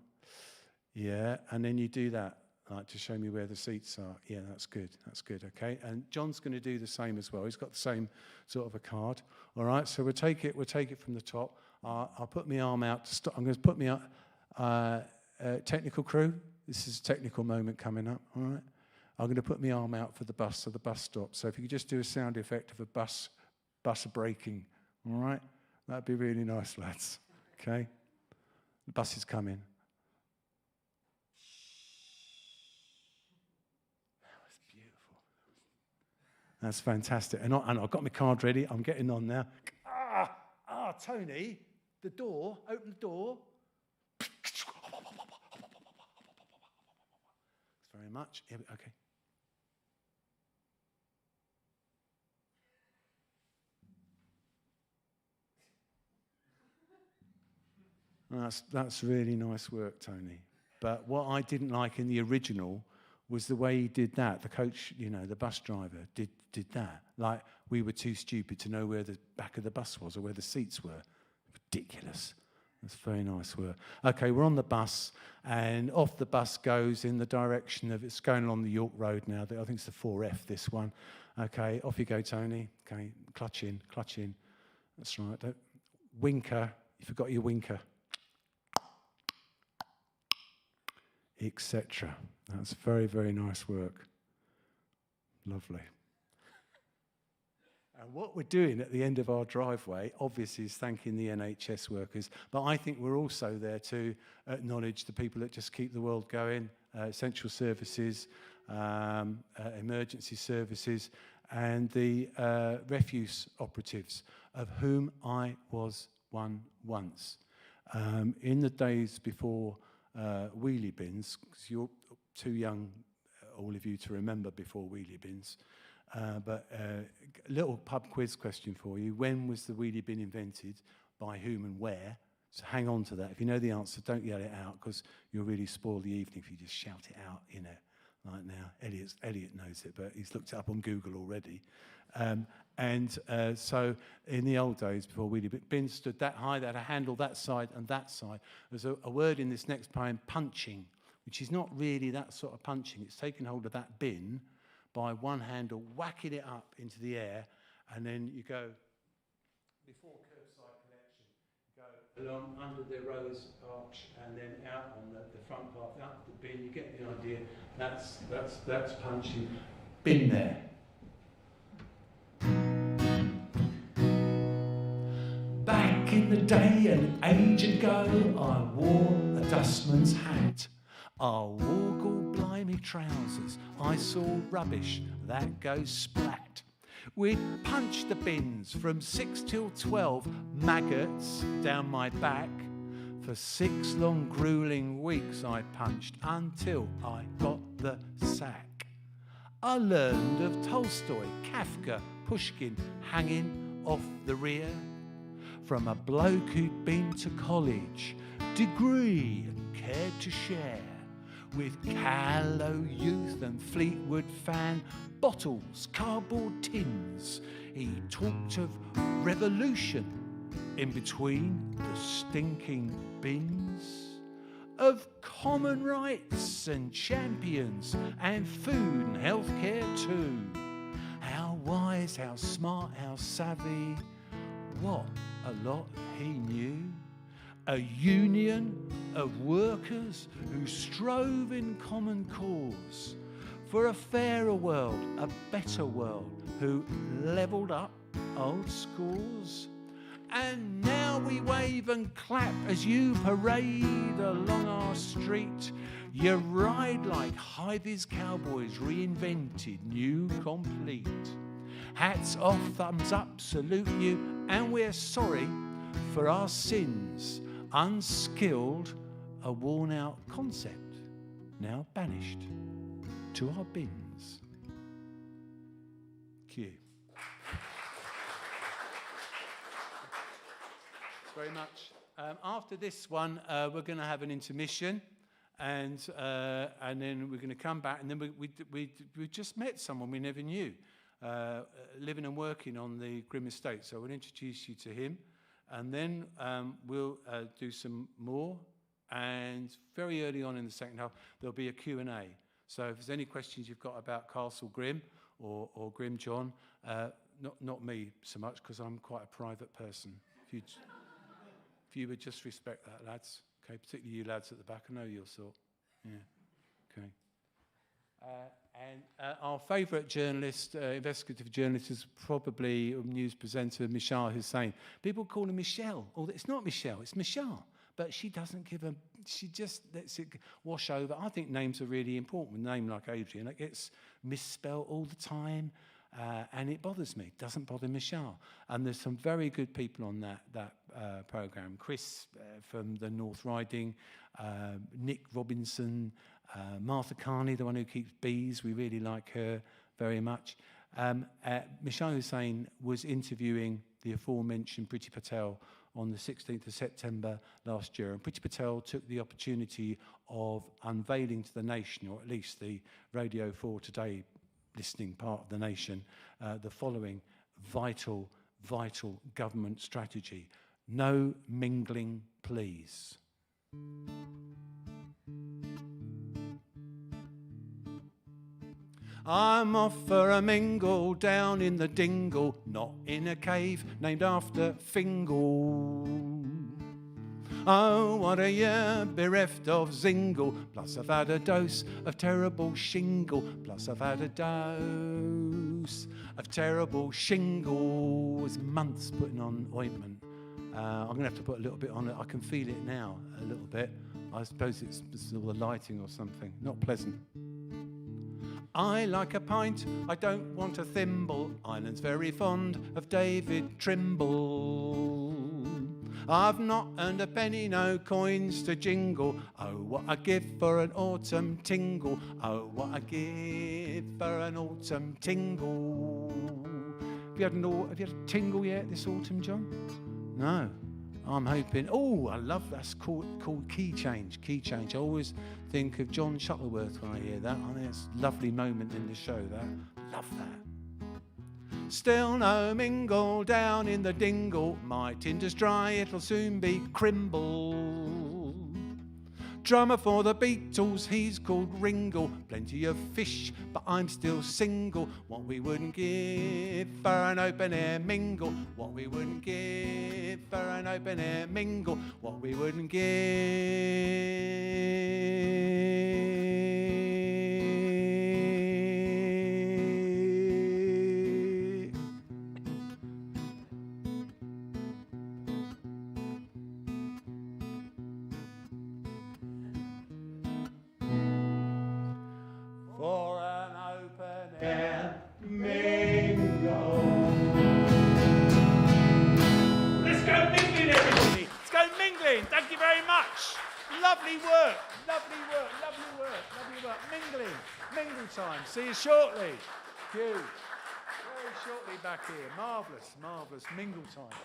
yeah, and then you do that. like to show me where the seats are. Yeah, that's good. That's good. Okay, and John's going to do the same as well. He's got the same sort of a card. All right. So we'll take it from the top. I'll put my arm out. I'm going to put me technical crew. This is a technical moment coming up. All right. I'm going to put my arm out for the bus, so the bus stops. So if you could just do a sound effect of a bus braking. All right. That'd be really nice, lads. Okay. The bus is coming. That's fantastic. And I've got my card ready. I'm getting on now. Tony, the door, open the door. Thanks very much. Okay. That's really nice work, Tony. But what I didn't like in the original was the way he did that. The coach, the bus driver did that. Like we were too stupid to know where the back of the bus was or where the seats were. Ridiculous. That's very nice work. Okay, we're on the bus, and off the bus goes in the direction of, it's going along the York Road now. I think it's the 4F, this one. Okay, off you go, Tony. Okay, clutch in. That's right. Winker. You forgot your winker. Etc. That's very, very nice work. Lovely. And what we're doing at the end of our driveway, obviously, is thanking the NHS workers. But I think we're also there to acknowledge the people that just keep the world going, essential services, emergency services, and the refuse operatives, of whom I was one once. In the days before wheelie bins, because you're too young, all of you, to remember before wheelie bins. But a little pub quiz question for you. When was the wheelie bin invented? By whom and where? So hang on to that. If you know the answer, don't yell it out, because you'll really spoil the evening if you just shout it out, like now. Elliot knows it, but he's looked it up on Google already. So in the old days, before wheelie bins stood that high, they had a handle that side and that side. There's a word in this next poem, punching, which is not really that sort of punching. It's taking hold of that bin by one handle, whacking it up into the air, and then you go, before curbside collection, go along under the rose arch and then out on the front path, out the bin. You get the idea. That's punching. Bin there. Back in the day, an age ago, I wore a dustman's hat. I wore gall-blimey trousers. I saw rubbish that goes splat. We'd punch the bins from 6 till 12, maggots down my back. For 6 long grueling weeks I punched until I got the sack. I learned of Tolstoy, Kafka, Pushkin hanging off the rear. From a bloke who'd been to college, degree and cared to share. With callow youth and Fleetwood fan, bottles, cardboard tins. He talked of revolution in between the stinking bins. Of common rights and champions and food and healthcare too. How wise, how smart, how savvy, what a lot he knew. A union of workers who strove in common cause for a fairer world, a better world, who levelled up old scores. And now we wave and clap as you parade along our street. You ride like high-vis cowboys, reinvented, new, complete. Hats off, thumbs up, salute you, and we're sorry for our sins. Unskilled, a worn-out concept, now banished to our bins. Cue. Thanks very much. After this one, we're going to have an intermission, and then we're going to come back, and then we just met someone we never knew, living and working on the Grimm estate. So we'll introduce you to him. And then we'll do some more, and very early on in the second half, there'll be a Q&A. So if there's any questions you've got about Castle Grimm or Grimm John, not me so much, because I'm quite a private person. If you would just respect that, lads. Okay, particularly you lads at the back. I know your sort. Yeah. Okay. And our favourite journalist, investigative journalist, is probably news presenter Michelle Hussein. People call her Michelle. Although it's not Michelle, it's Michelle. But she doesn't give a, she just lets it wash over. I think names are really important. With a name like Adrian, it gets misspelled all the time. And it bothers me. It doesn't bother Michelle. And there's some very good people on that programme. Chris from the North Riding, Nick Robinson, Martha Carney, the one who keeps bees. We really like her very much. Michelle Hussein was interviewing the aforementioned Priti Patel on the 16th of September last year. And Priti Patel took the opportunity of unveiling to the nation, or at least the Radio 4 Today listening part of the nation, the following vital government strategy. No mingling, please. I'm off for a mingle down in the dingle, not in a cave named after Fingal. Oh, what a year bereft of zingle, plus I've had a dose of terrible shingle, plus I've had a dose of terrible shingle. It's months putting on ointment. I'm going to have to put a little bit on it. I can feel it now, a little bit. I suppose it's all the lighting or something. Not pleasant. I like a pint, I don't want a thimble. Ireland's very fond of David Trimble. I've not earned a penny, no coins to jingle. Oh, what I give for an autumn tingle. Oh, what I give for an autumn tingle. Have you had a tingle yet this autumn, John? No. I'm hoping. Oh, I love that's called key change. Key change. I always think of John Shuttleworth when I hear that. I think it's a lovely moment in the show. That love that. Still no mingle down in the dingle. My tinder's dry, it'll soon be crimble. Drummer for the Beatles, he's called Ringo. Plenty of fish, but I'm still single. What we wouldn't give for an open air mingle. What we wouldn't give for an open air mingle. What we wouldn't give. For an open air mingle. Let's go mingling, everybody. Let's go mingling. Thank you very much. Lovely work, lovely work, lovely work, lovely work. Mingle time. See you shortly. Thank you. Very shortly back here. Marvellous. Mingle time.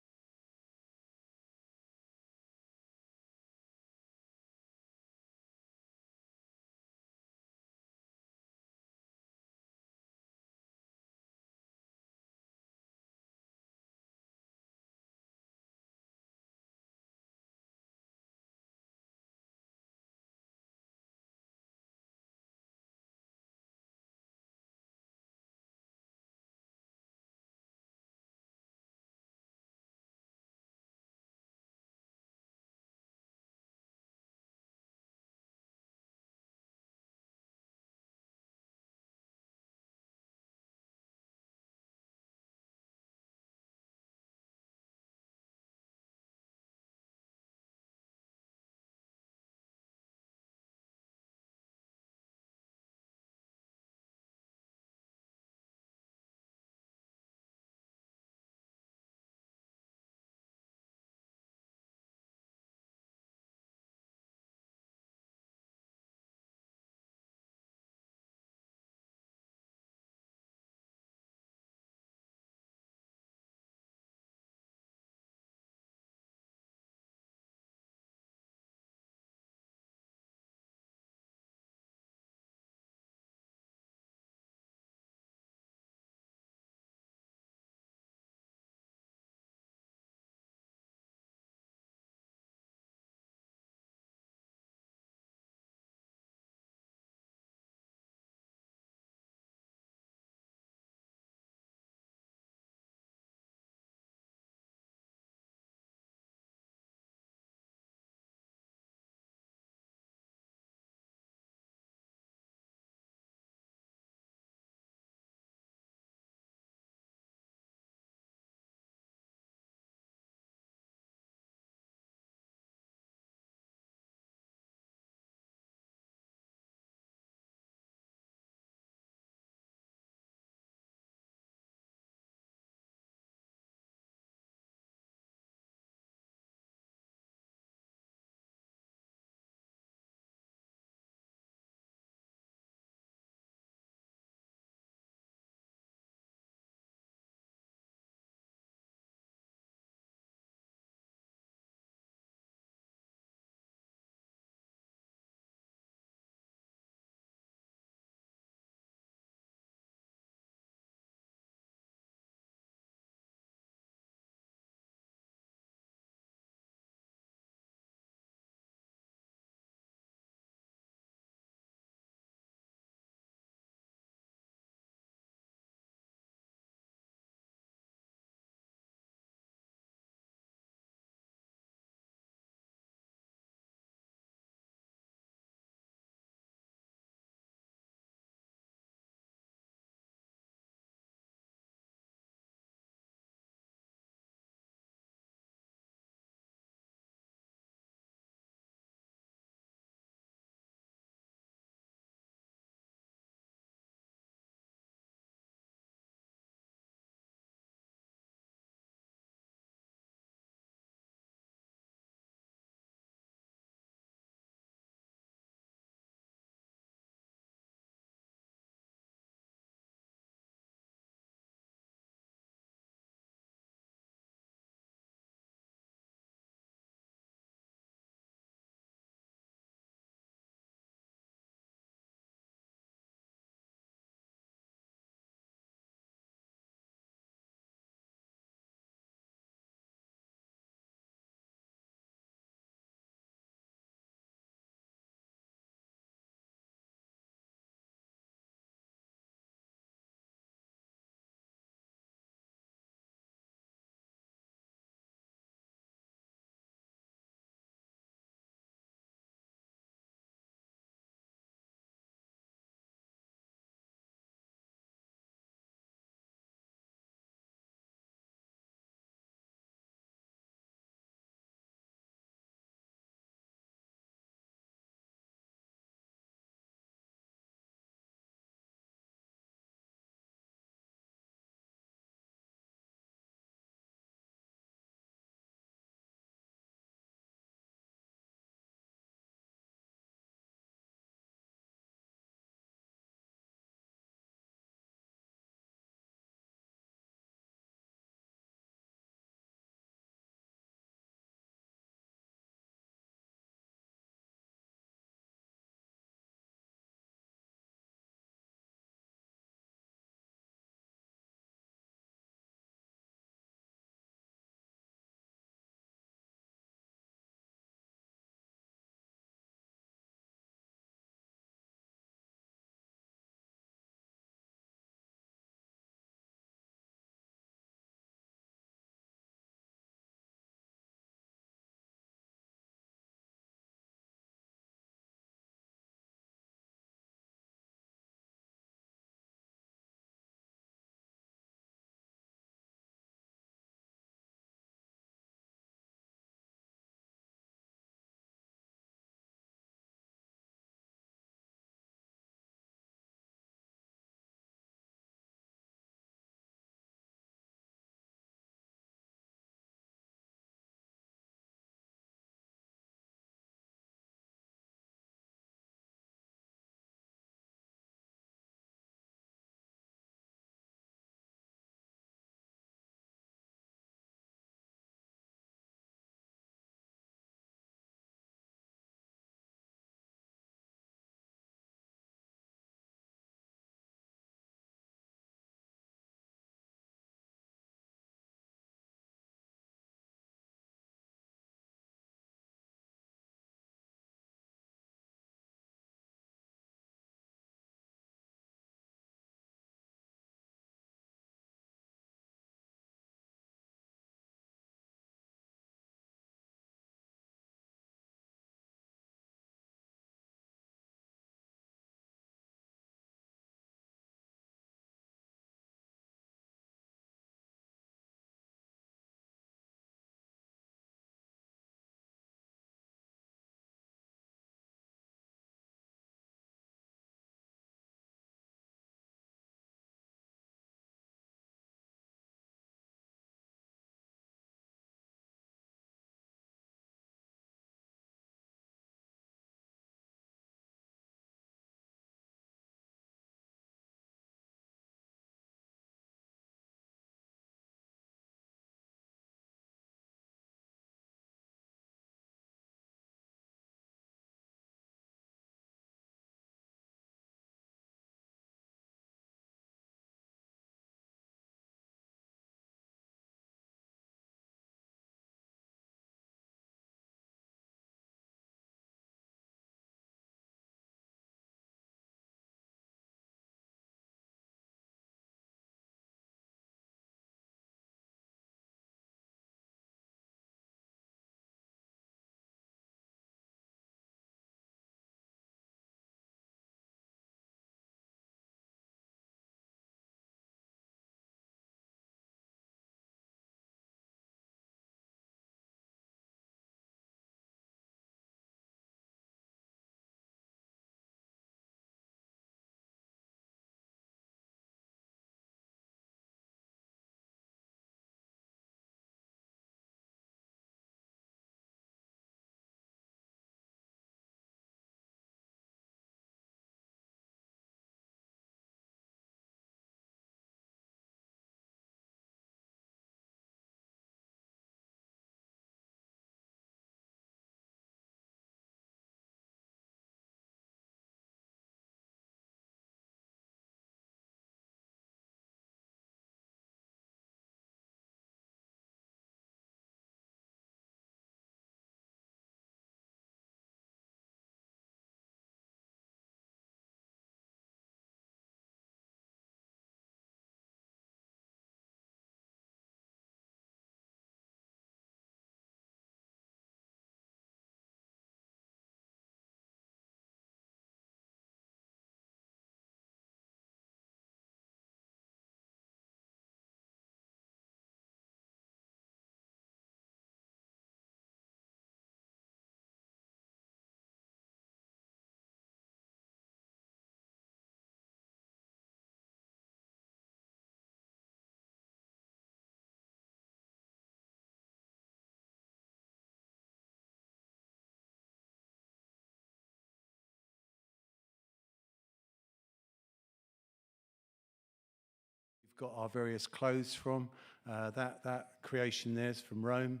got our various clothes from. That creation there's from Rome,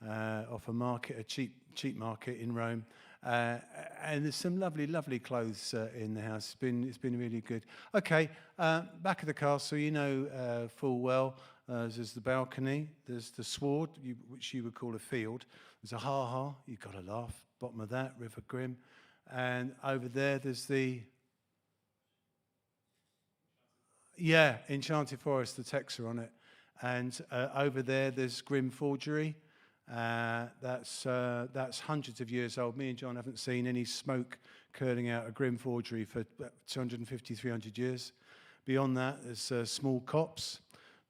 off a market, a cheap market in Rome. And there's some lovely clothes in the house. It's been really good. Okay, back of the castle, you know full well. There's the balcony. There's the sward, which you would call a field. There's a ha-ha. You've got to laugh. Bottom of that, River Grimm. And over there, there's the Enchanted Forest. The texts are on it. And over there, there's Grimm Forgery. That's hundreds of years old. Me and John haven't seen any smoke curling out of Grimm Forgery for 250, 300 years. Beyond that, there's small copse.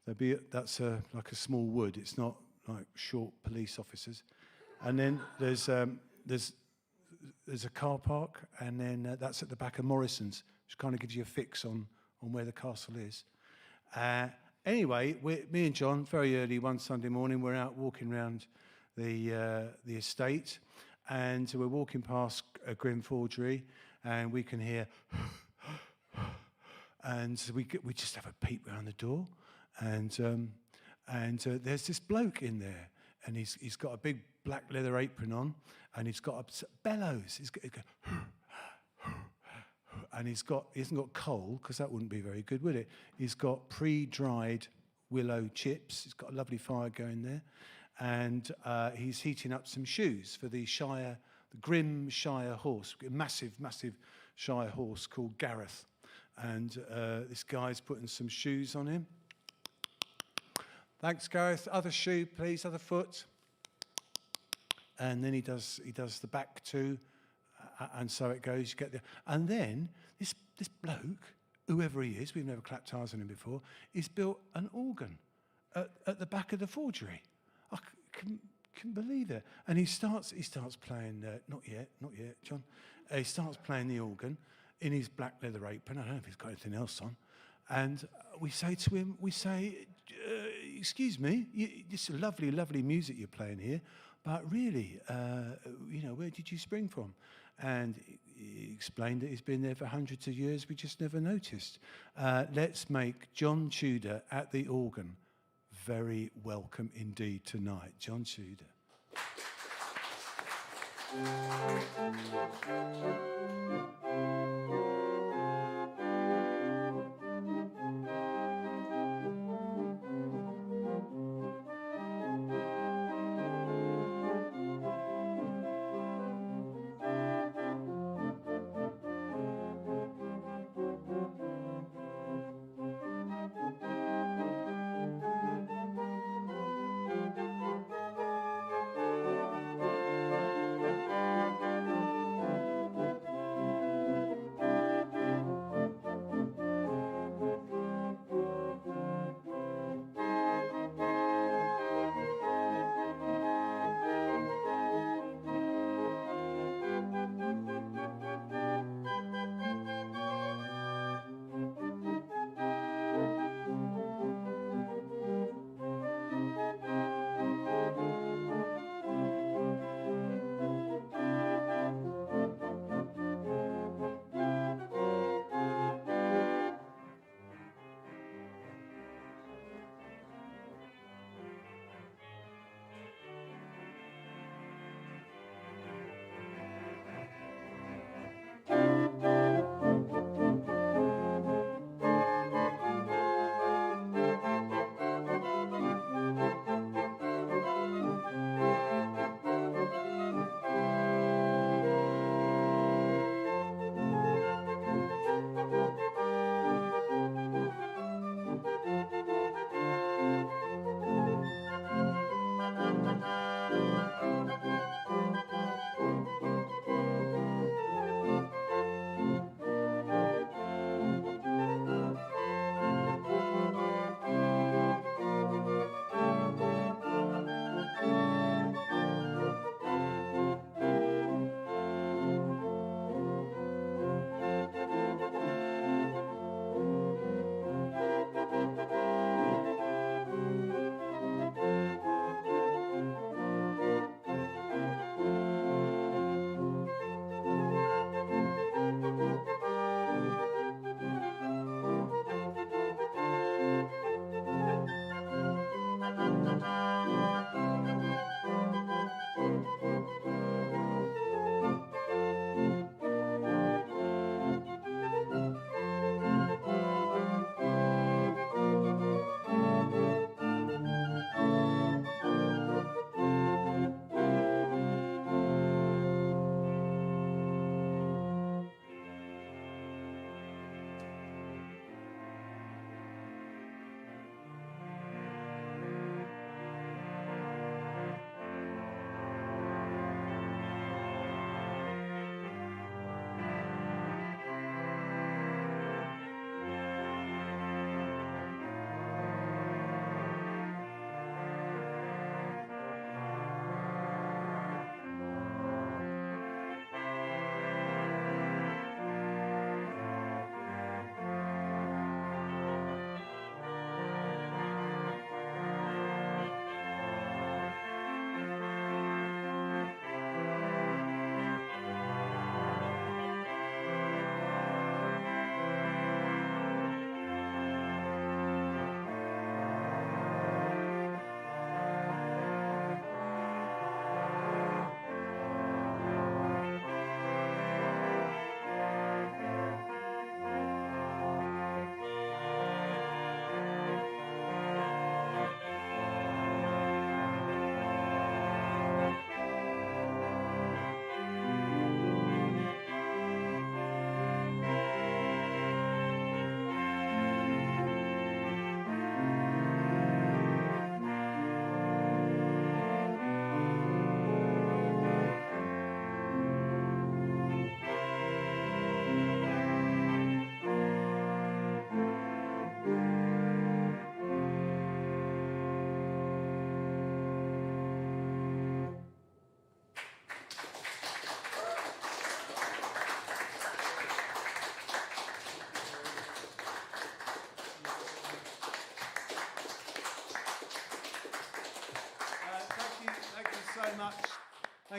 That's like a small wood. It's not like short police officers. And then there's a car park, and then that's at the back of Morrison's, which kind of gives you a fix on where the castle is. Anyway, me and John, very early one Sunday morning, we're out walking around the estate, and we're walking past a Grimm Forgery, and we can hear, and so we just have a peep around the door, and there's this bloke in there, and he's got a big black leather apron on, and he's got a bellows. And he hasn't got coal, because that wouldn't be very good, would it? He's got pre-dried willow chips. He's got a lovely fire going there. And he's heating up some shoes for the Grimm Shire horse, a massive Shire horse called Gareth. And this guy's putting some shoes on him. Thanks, Gareth. Other shoe, please, other foot. And then he does the back too. And so it goes. You get there, and then this bloke, whoever he is, we've never clapped eyes on him before, he's built an organ at the back of the forgery. I can believe it. And he starts playing. Not yet, John. He starts playing the organ in his black leather apron. I don't know if he's got anything else on. And we say to him, "Excuse me, this is lovely music you're playing here, but really, where did you spring from?" And he explained that he's been there for hundreds of years. We just never noticed. Let's make John Tudor at the organ very welcome indeed tonight. John Tudor.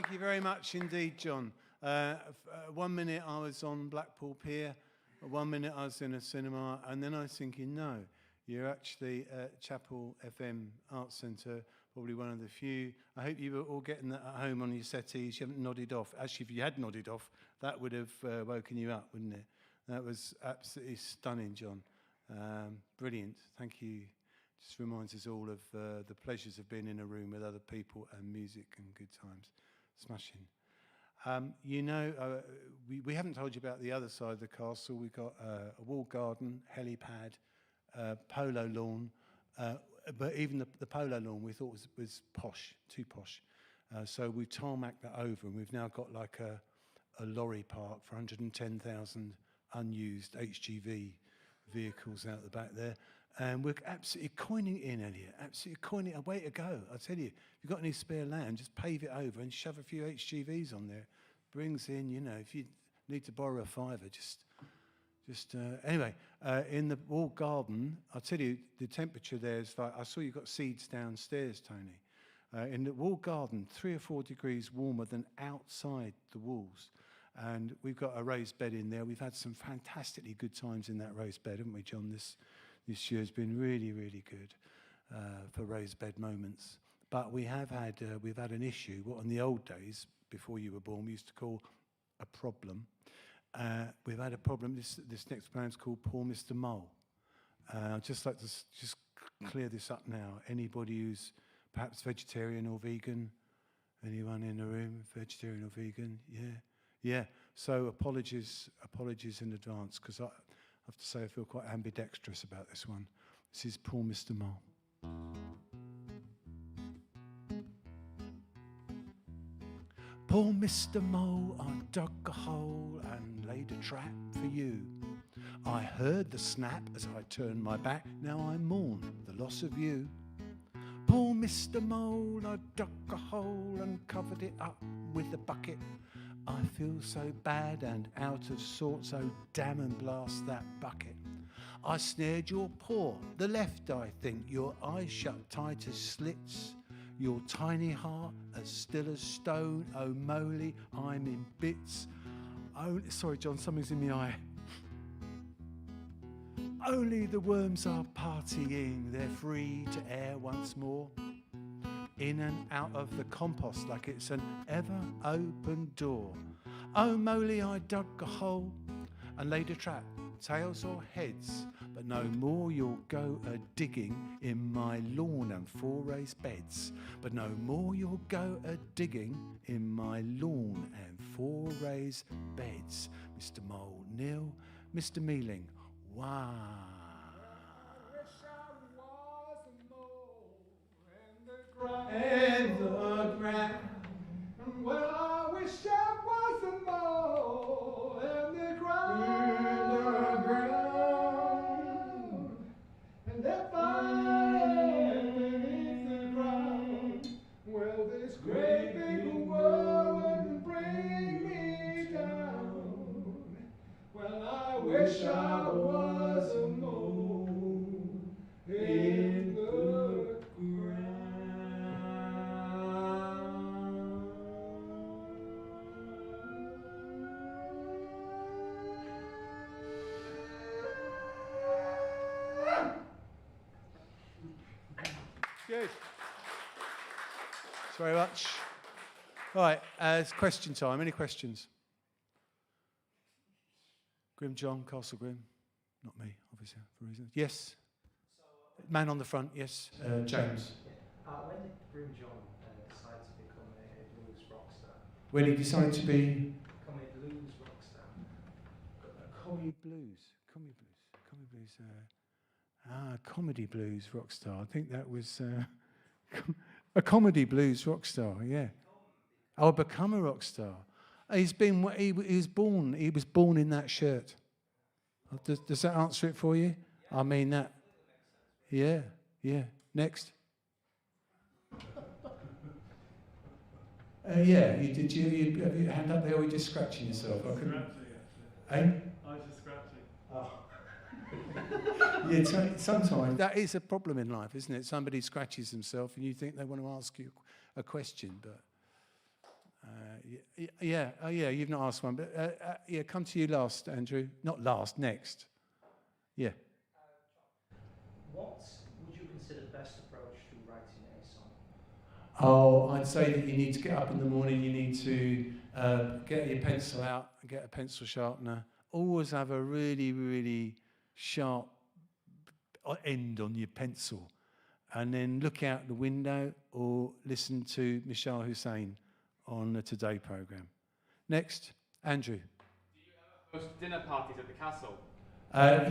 Thank you very much indeed, John. 1 minute I was on Blackpool Pier, 1 minute I was in a cinema, and then I was thinking, no, you're actually at Chapel FM Arts Centre, probably one of the few. I hope you were all getting that at home on your settees. You haven't nodded off. Actually, if you had nodded off, that would have woken you up, wouldn't it? That was absolutely stunning, John. Brilliant. Thank you. Just reminds us all of the pleasures of being in a room with other people and music and good times. Smashing. We haven't told you about the other side of the castle. We've got a walled garden, helipad, polo lawn. But even the polo lawn we thought was posh, too posh. So we tarmacked that over, and we've now got like a lorry park for 110,000 unused HGV vehicles out the back there. And we're absolutely coining it in, Elliot. Absolutely coining it. A way to go. I tell you, if you've got any spare land, just pave it over and shove a few HGVs on there. Brings in, if you need to borrow a fiver, anyway, in the walled garden, I'll tell you, the temperature there is like, I saw you've got seeds downstairs, Tony. In the walled garden, 3 or 4 degrees warmer than outside the walls. And we've got a raised bed in there. We've had some fantastically good times in that raised bed, haven't we, John? This year's been really, really good for raised bed moments. But we've had an issue, what in the old days, before you were born, we used to call a problem. We've had a problem. This next poem's called Poor Mr. Mole. I'd just like to just clear this up now. Anybody who's perhaps vegetarian or vegan? Anyone in the room, vegetarian or vegan? Yeah. So apologies in advance, because I have to say I feel quite ambidextrous about this one. This is Poor Mr. Mole. Poor Mr. Mole, I dug a hole and laid a trap for you. I heard the snap as I turned my back, now I mourn the loss of you. Poor Mr. Mole, I dug a hole and covered it up with a bucket. I feel so bad and out of sorts, oh damn and blast that bucket. I snared your paw, the left I think, your eyes shut tight as slits. Your tiny heart as still as stone, oh moly, I'm in bits. Oh, sorry John, something's in the eye. Only the worms are partying, they're free to air once more. In and out of the compost like it's an ever open door. Oh moly, I dug a hole and laid a trap, tails or heads, but no more you'll go a-digging in my lawn and 4 raised beds. But no more you'll go a-digging in my lawn and 4 raised beds. Mr. Mole, nil. Mr. Mealing, wow. And the ground. Well, I wish I was a mole and the ground. And if I am beneath the ground, well, this great big world wouldn't bring me down. Well, I wish I was a mole in the ground. Good. Thanks very much. Right, it's question time. Any questions? Grimm John, Castle Grimm. Not me, obviously, for reasons. Yes? Man on the front, yes. James. When did Grimm John decide to become a blues rock star? When he decided to be? Become a blues rock star. Comedy blues. Comedy blues rock star. I think that was a comedy blues rock star. Yeah. Oh, become a rock star. He was born in that shirt. Does that answer it for you? I mean that. Yeah. Next. Yeah. You have your hand up there, or are you just scratching yourself? Scratching. Eh? I was just scratching. Oh. Yeah, sometimes that is a problem in life, isn't it? Somebody scratches himself and you think they want to ask you a question, but yeah. You've not asked one, but yeah, come to you last, Andrew. Not last, next. Yeah. What would you consider the best approach to writing a song? Oh, I'd say that you need to get up in the morning. You need to get your pencil out, get a pencil sharpener. Always have a really, really sharp end on your pencil, and then look out the window or listen to Michelle Hussein on the Today programme. Next, Andrew. Do you ever host dinner parties at the castle?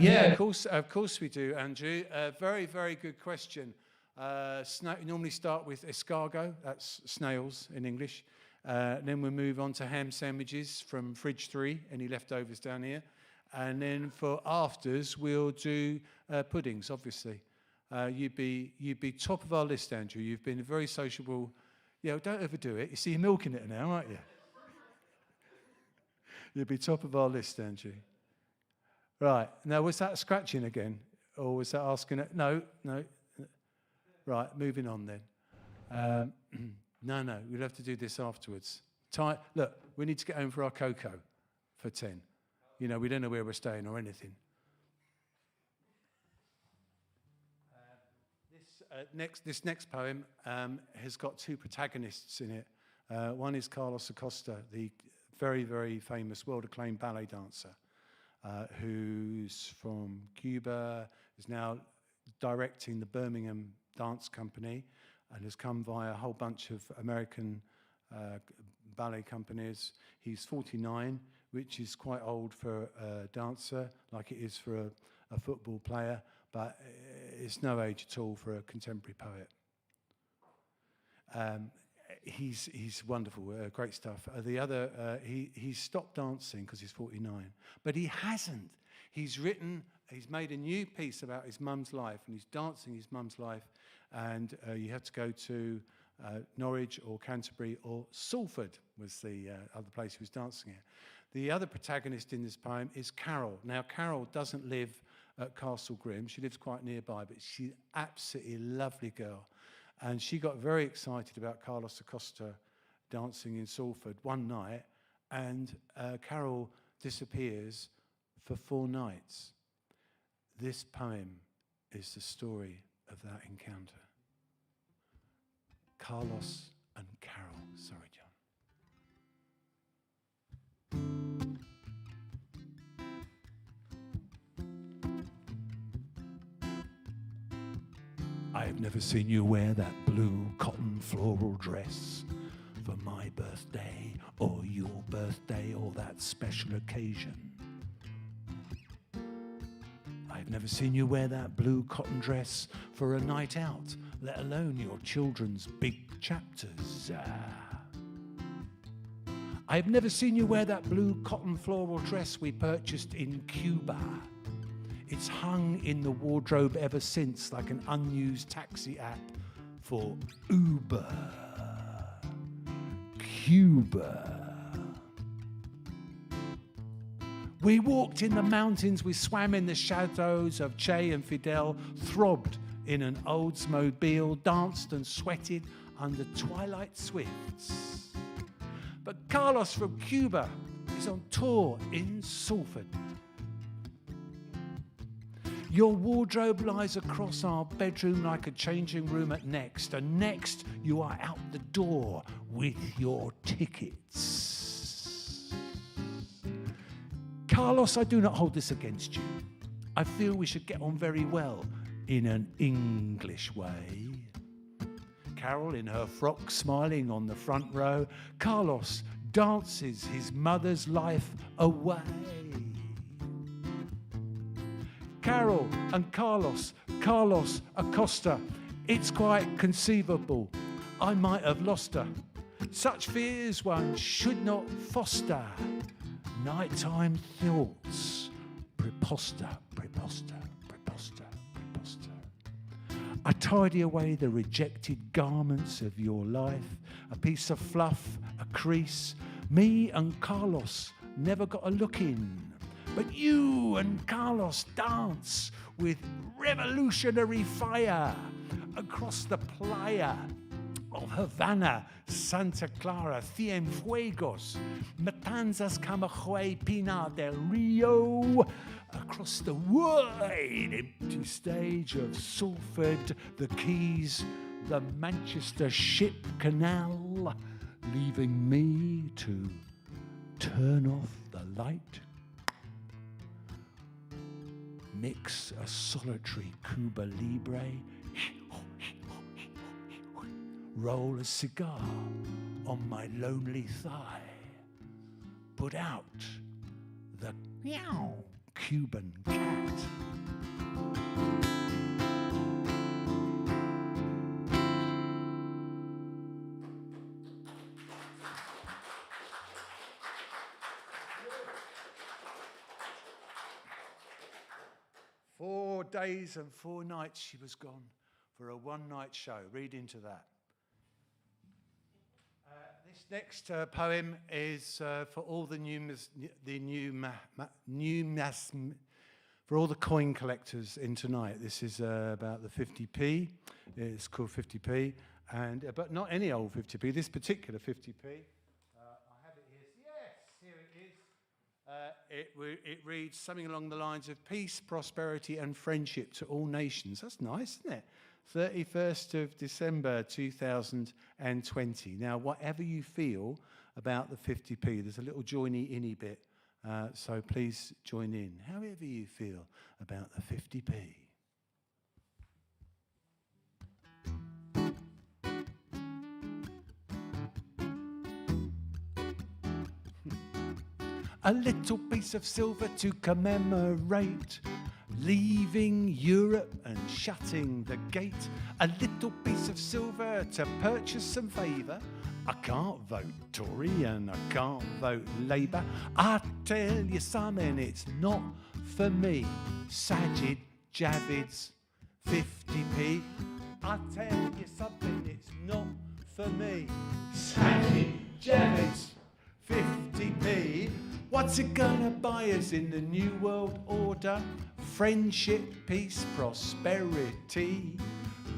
Yeah, of course we do, Andrew. Very, very good question. Normally start with escargot, that's snails in English. Then we move on to ham sandwiches from fridge 3, any leftovers down here. And then for afters, we'll do puddings, obviously. You'd be top of our list, Andrew. You've been very sociable. Yeah, don't overdo it. You see, you're milking it now, aren't you? You'd be top of our list, Andrew. Right. Now, was that scratching again? Or was that asking it? No. Right, moving on then. No, we'll have to do this afterwards. Look, we need to get home for our cocoa for 10. You know, we don't know where we're staying or anything. This next poem has got two protagonists in it. One is Carlos Acosta, the very, very famous, world-acclaimed ballet dancer, who's from Cuba, is now directing the Birmingham Dance Company, and has come via a whole bunch of American ballet companies. He's 49, which is quite old for a dancer, like it is for a football player, but it's no age at all for a contemporary poet. He's wonderful, great stuff. The other, he's stopped dancing because he's 49, but he hasn't. He's made a new piece about his mum's life, and he's dancing his mum's life, and you have to go to Norwich or Canterbury or Salford was the other place he was dancing at. The other protagonist in this poem is Carol. Now, Carol doesn't live at Castle Grimm. She lives quite nearby, but she's an absolutely lovely girl. And she got very excited about Carlos Acosta dancing in Salford one night, and Carol disappears for 4 nights. This poem is the story of that encounter. Carlos and Carol. Sorry, John. I have never seen you wear that blue cotton floral dress for my birthday or your birthday or that special occasion. I've never seen you wear that blue cotton dress for a night out, let alone your children's big chapters. I've never seen you wear that blue cotton floral dress we purchased in Cuba. It's hung in the wardrobe ever since, like an unused taxi app for Uber. Cuba. We walked in the mountains, we swam in the shadows of Che and Fidel, throbbed in an Oldsmobile, danced and sweated under twilight swifts. But Carlos from Cuba is on tour in Salford. Your wardrobe lies across our bedroom like a changing room at Next, and next you are out the door with your tickets. Carlos, I do not hold this against you. I feel we should get on very well in an English way. Carol in her frock smiling on the front row. Carlos dances his mother's life away. Carol and Carlos Acosta. It's quite conceivable I might have lost her. Such fears one should not foster. Nighttime thoughts, preposter. I tidy away the rejected garments of your life, a piece of fluff, a crease. Me and Carlos never got a look in. But you and Carlos dance with revolutionary fire across the playa of Havana, Santa Clara, Cienfuegos, Matanzas, Camagüey, Pinar del Rio, across the wide empty stage of Salford, the Keys, the Manchester Ship Canal, leaving me to turn off the light, mix a solitary Cuba Libre, roll a cigar on my lonely thigh, put out the meow Cuban cat. "4 days and 4 nights she was gone for a one-night show." Read into that. This next poem is for all the for all the coin collectors in tonight. This is about the 50p. It's called 50p, and but not any old 50p. This particular 50p. I have it here. Yes, here it is. It reads something along the lines of peace, prosperity, and friendship to all nations. That's nice, isn't it? 31st of December 2020. Now, whatever you feel about the 50p, there's a little joiny-inny bit, so please join in. However you feel about the 50p. A little piece of silver to commemorate leaving Europe and shutting the gate. A little piece of silver to purchase some favour. I can't vote Tory and I can't vote Labour. I tell you something, it's not for me. Sajid Javid's 50p. I tell you something, it's not for me. Sajid Javid's 50p. What's it gonna buy us in the new world order? Friendship, peace, prosperity.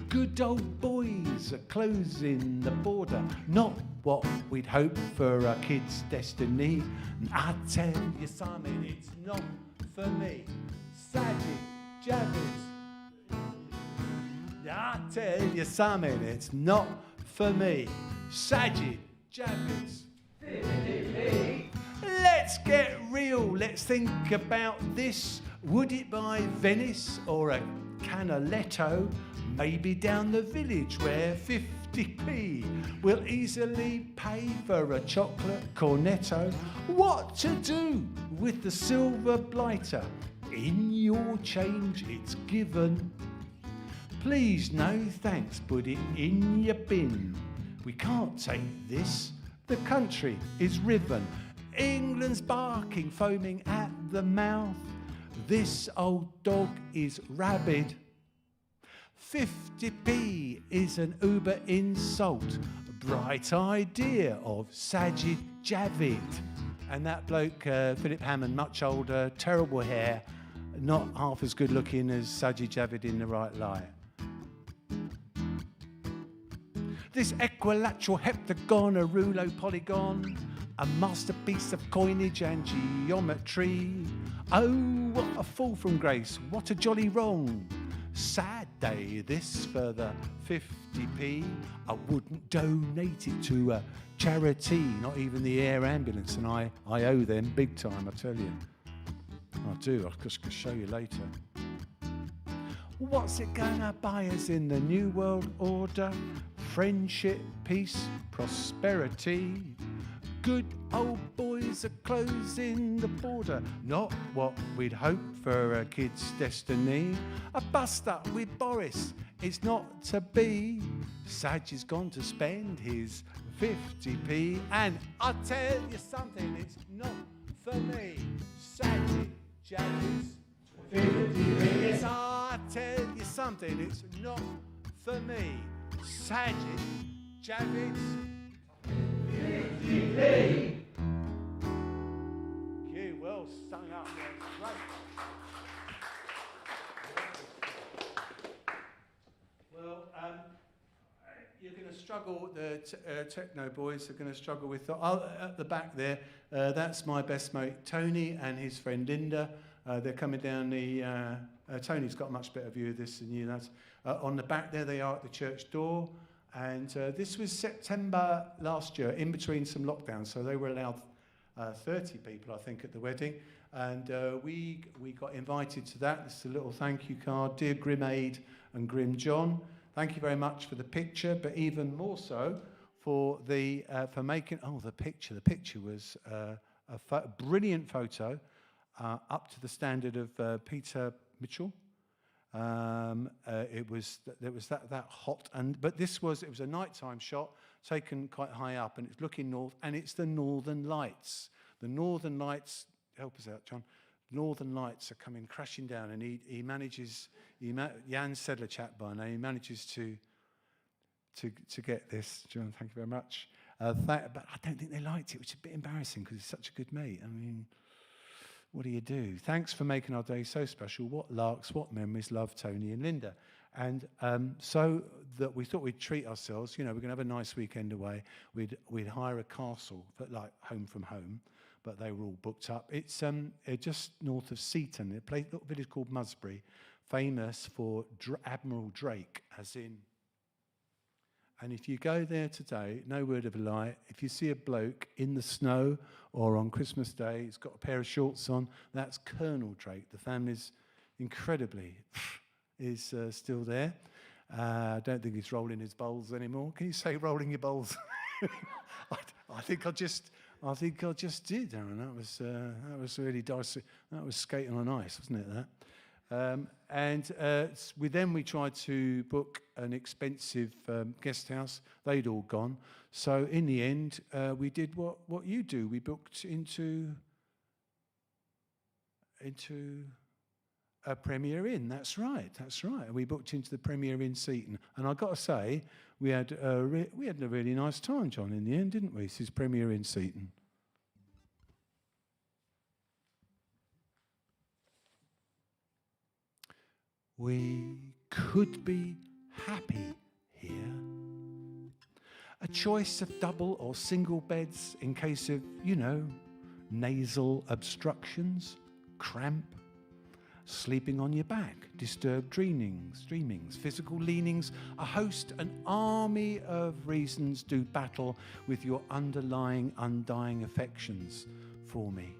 Good old boys are closing the border. Not what we'd hope for our kids' destiny. And I tell you something, it's not for me. Sajid Javid's. I tell you something, it's not for me. Sajid Javid's 50p. Let's get real, let's think about this. Would it buy Venice or a Canaletto? Maybe down the village where 50p will easily pay for a chocolate cornetto. What to do with the silver blighter? In your change it's given. Please, no thanks, put it in your bin. We can't take this, the country is riven. England's barking, foaming at the mouth. This old dog is rabid. 50p is an uber insult. Bright idea of Sajid Javid. And that bloke, Philip Hammond, much older, terrible hair, not half as good looking as Sajid Javid in the right light. This equilateral heptagon, a rouleau polygon, a masterpiece of coinage and geometry. Oh, what a fall from grace, what a jolly wrong. Sad day this for the 50p. I wouldn't donate it to a charity, not even the air ambulance, and I owe them big time, I tell you. I do, I'll just show you later. What's it gonna buy us in the new world order? Friendship, peace, prosperity. Good old boys are closing the border. Not what we'd hope for a kid's destiny. A bust up with Boris, it's not to be. Saj is gone to spend his 50p. And I'll tell you something, it's not for me. Sajid Javid's 50p. Yes, I'll tell you something, it's not for me. Sajid Javid's 50p. You well sung up there. Great. Well, you're going to struggle struggle, the techno boys are going to struggle with, at the back there, that's my best mate Tony and his friend Linda. They're coming down the, Tony's got a much better view of this than you, lads. On the back there, they are at the church door. And this was September last year, in between some lockdowns, so they were allowed 30 people, I think, at the wedding. And we got invited to that. This is a little thank you card. Dear Grimm Aid and Grimm John, thank you very much for the picture, but even more so for the for making. Oh, the picture. The picture was a brilliant photo, up to the standard of Peter Mitchell. It was that hot, but it was a nighttime shot taken quite high up, and it's looking north, and it's the Northern Lights. The Northern Lights, help us out, John. Northern Lights are coming crashing down, and he manages. Jan Sedlachat by name. He manages to get this. John, thank you very much. But I don't think they liked it, which is a bit embarrassing because he's such a good mate. I mean, what do you do? Thanks for making our day so special. What larks, what memories. Love, Tony and Linda. And so that we thought we'd treat ourselves. You know, we're going to have a nice weekend away. We'd hire a castle, but like home from home. But they were all booked up. It's just north of Seaton, a little village called Musbury, famous for Admiral Drake, as in. And if you go there today, no word of a lie, if you see a bloke in the snow or on Christmas Day, he's got a pair of shorts on, that's Colonel Drake. The family's incredibly is still there. I don't think he's rolling his bowls anymore. Can you say rolling your bowls? I think I just did, Aaron. That was really dicey. That was skating on ice, wasn't it? That. We tried to book an expensive guest house. They'd all gone. So in the end, we did what you do. We booked into a Premier Inn. That's right. We booked into the Premier Inn Seaton, and I've got to say, we had a really nice time, John. In the end, didn't we? This is Premier Inn Seaton. We could be happy here. A choice of double or single beds in case of, nasal obstructions, cramp, sleeping on your back, disturbed dreamings, physical leanings, a host, an army of reasons do battle with your underlying, undying affections for me.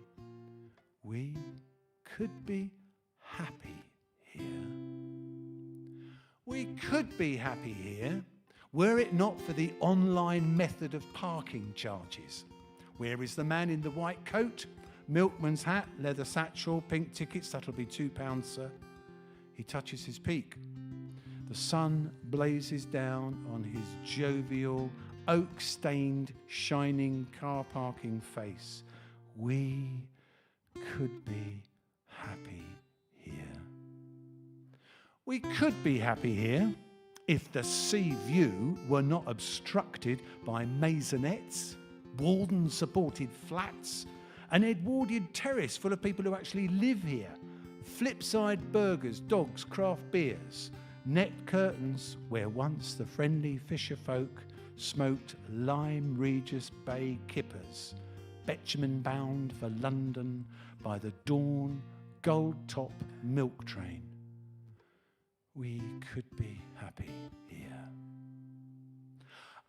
We could be happy here. We could be happy here were it not for the online method of parking charges. Where is the man in the white coat? Milkman's hat, leather satchel, pink tickets, that'll be £2, sir. He touches his peak. The sun blazes down on his jovial, oak-stained, shining car parking face. We could be happy here. We could be happy here if the sea view were not obstructed by maisonettes, Walden-supported flats, an Edwardian terrace full of people who actually live here, flipside burgers, dogs, craft beers, net curtains where once the friendly fisher folk smoked Lyme Regis Bay kippers, bitumen bound for London by the dawn gold-top milk train. We could be happy here.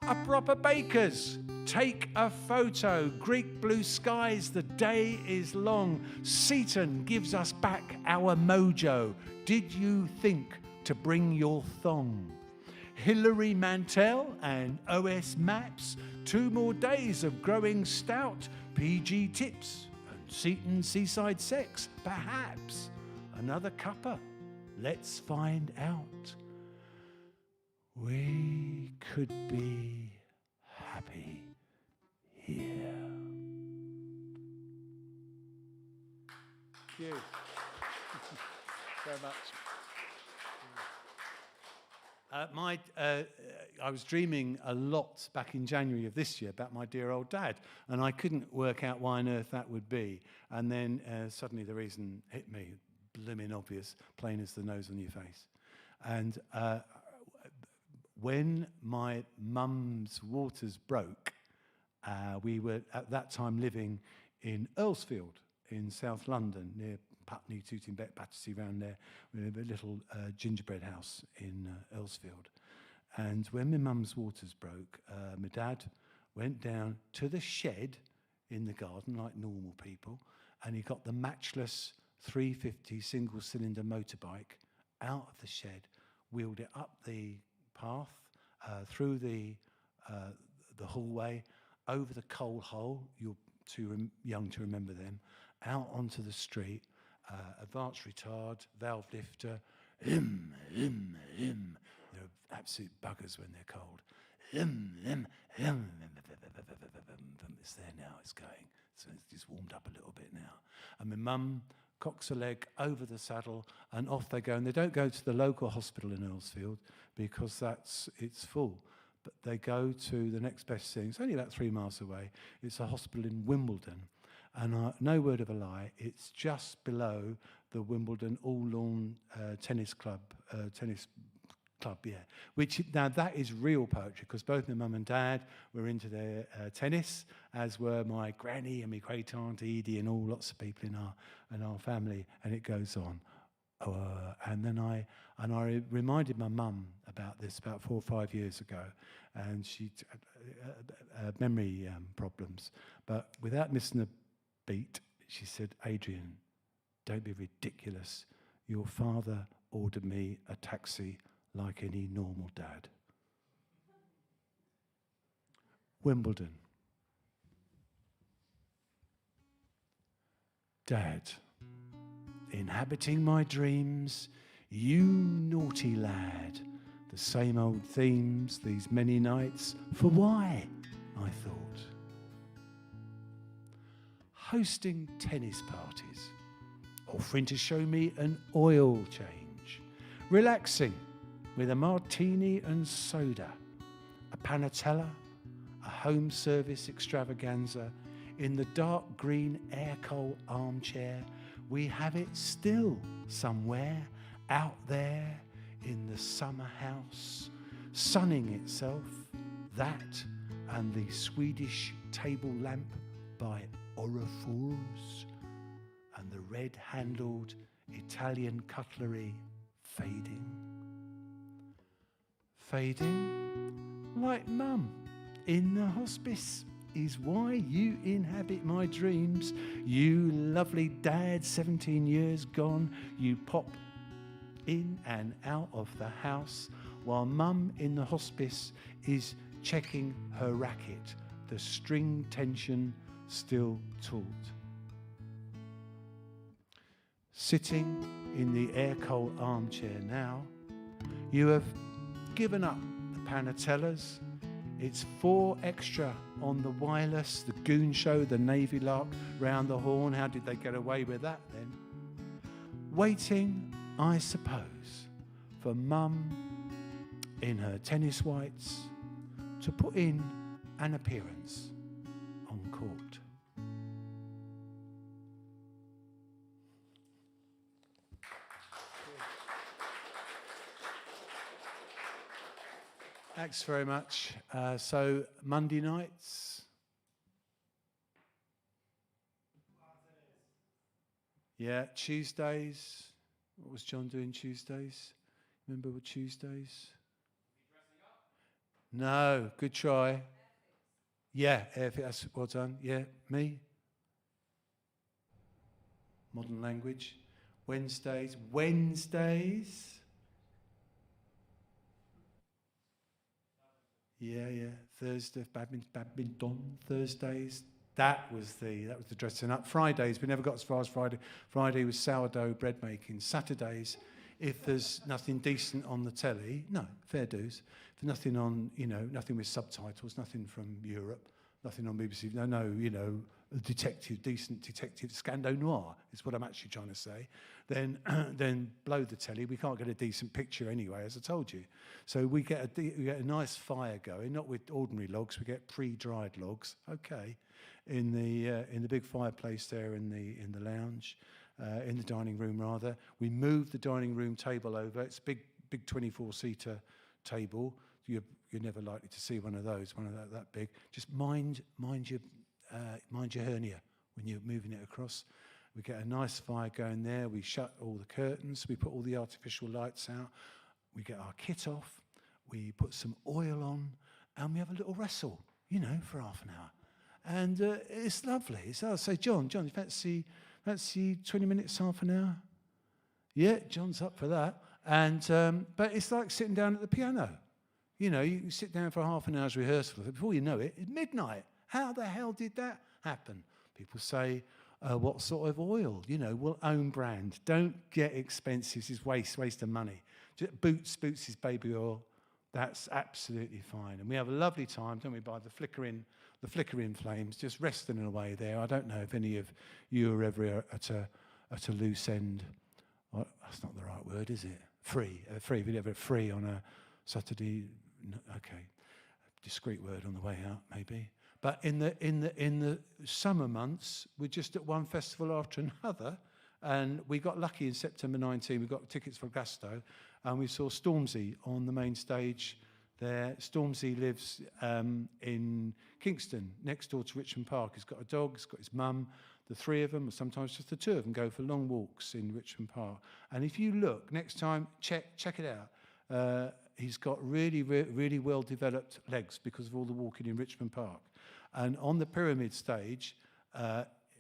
A proper baker's. Take a photo. Greek blue skies, the day is long. Seaton gives us back our mojo. Did you think to bring your thong? Hilary Mantel and OS Maps. 2 more days of growing stout. PG tips and Seaton seaside sex. Perhaps another cuppa. Let's find out. We could be happy here. Thank you very much. I was dreaming a lot back in January of this year about my dear old dad, and I couldn't work out why on earth that would be. And then suddenly the reason hit me. Blooming obvious, plain as the nose on your face. And when my mum's waters broke, we were at that time living in Earlsfield in South London, near Putney, Tooting Bec, Battersea, around there. We have a little gingerbread house in Earlsfield. And when my mum's waters broke, my dad went down to the shed in the garden like normal people, and he got the matchless 350 single-cylinder motorbike out of the shed, wheeled it up the path, through the hallway, over the coal hole, you're too young to remember them, out onto the street, advanced retard, valve lifter, they're absolute buggers when they're cold. It's there now, it's going. So it's just warmed up a little bit now. And my mum cocks a leg over the saddle and off they go. And they don't go to the local hospital in Earlsfield because it's full. But they go to the next best thing. It's only about 3 miles away. It's a hospital in Wimbledon. And no word of a lie, it's just below the Wimbledon all-lawn tennis club, yeah. Which, now that is real poetry, because both my mum and dad were into their tennis, as were my granny and my great aunt Edie and lots of people in our family, and it goes on. And then I reminded my mum about this about 4 or 5 years ago, and she had memory problems, but without missing a beat, she said, "Adrian, don't be ridiculous. Your father ordered me a taxi like any normal dad." Wimbledon. Dad, inhabiting my dreams, you naughty lad. The same old themes, these many nights. For why? I thought. Hosting tennis parties, offering to show me an oil change, relaxing with a martini and soda, a panatella, a home service extravaganza, in the dark green air coal armchair. We have it still somewhere out there in the summer house, sunning itself, that and the Swedish table lamp by Orifors, and the red-handled Italian cutlery fading. Fading like Mum in the hospice is why you inhabit my dreams. You lovely dad, 17 years gone, you pop in and out of the house while Mum in the hospice is checking her racket, the string tension still taut. Sitting in the air coal armchair now, you have given up the panatellas. It's 4 extra on the wireless, the Goon Show, the Navy Lark, round the horn. How did they get away with that then? Waiting, I suppose, for Mum in her tennis whites to put in an appearance on court. Thanks very much. So Monday nights. Yeah, Tuesdays. What was John doing Tuesdays? Remember what Tuesdays? No, good try. Yeah, that's well done. Yeah, me. Modern language. Wednesdays. Yeah. Thursday, badminton. Thursdays. That was the dressing up. Fridays, we never got as far as Friday. Friday was sourdough bread making. Saturdays, if there's nothing decent on the telly, no, fair dues. If nothing on, nothing with subtitles, nothing from Europe, nothing on BBC, no, decent detective, Scando Noir is what I'm actually trying to say, then blow the telly. We can't get a decent picture anyway, as I told you. So we get a nice fire going, not with ordinary logs, we get pre-dried logs, okay, in the big fireplace there in the lounge, in the dining room rather. We moved the dining room table over. It's a big 24-seater table you're never likely to see one of those, that big. Just mind your hernia when you're moving it across. We get a nice fire going there. We shut all the curtains. We put all the artificial lights out. We get our kit off. We put some oil on, and we have a little wrestle, for half an hour. And it's lovely. So I'll say, John, you fancy 20 minutes, half an hour? Yeah, John's up for that. And but it's like sitting down at the piano. You can sit down for half an hour's rehearsal. Before you know it, it's midnight. How the hell did that happen? People say, what sort of oil? Well, own brand. Don't get expensive. It's waste of money. Just Boots is baby oil. That's absolutely fine. And we have a lovely time, don't we, by the flickering flames, just resting away there. I don't know if any of you are ever at a loose end. Well, that's not the right word, is it? Free. If you're ever free on a Saturday, okay. Discreet word on the way out, maybe. But in the summer months, we're just at one festival after another, and we got lucky in September 19. We got tickets for Acosta, and we saw Stormzy on the main stage there. Stormzy lives in Kingston, next door to Richmond Park. He's got a dog. He's got his mum. The three of them, or sometimes just the two of them, go for long walks in Richmond Park. And if you look next time, check it out. He's got really well-developed legs because of all the walking in Richmond Park. And on the pyramid stage,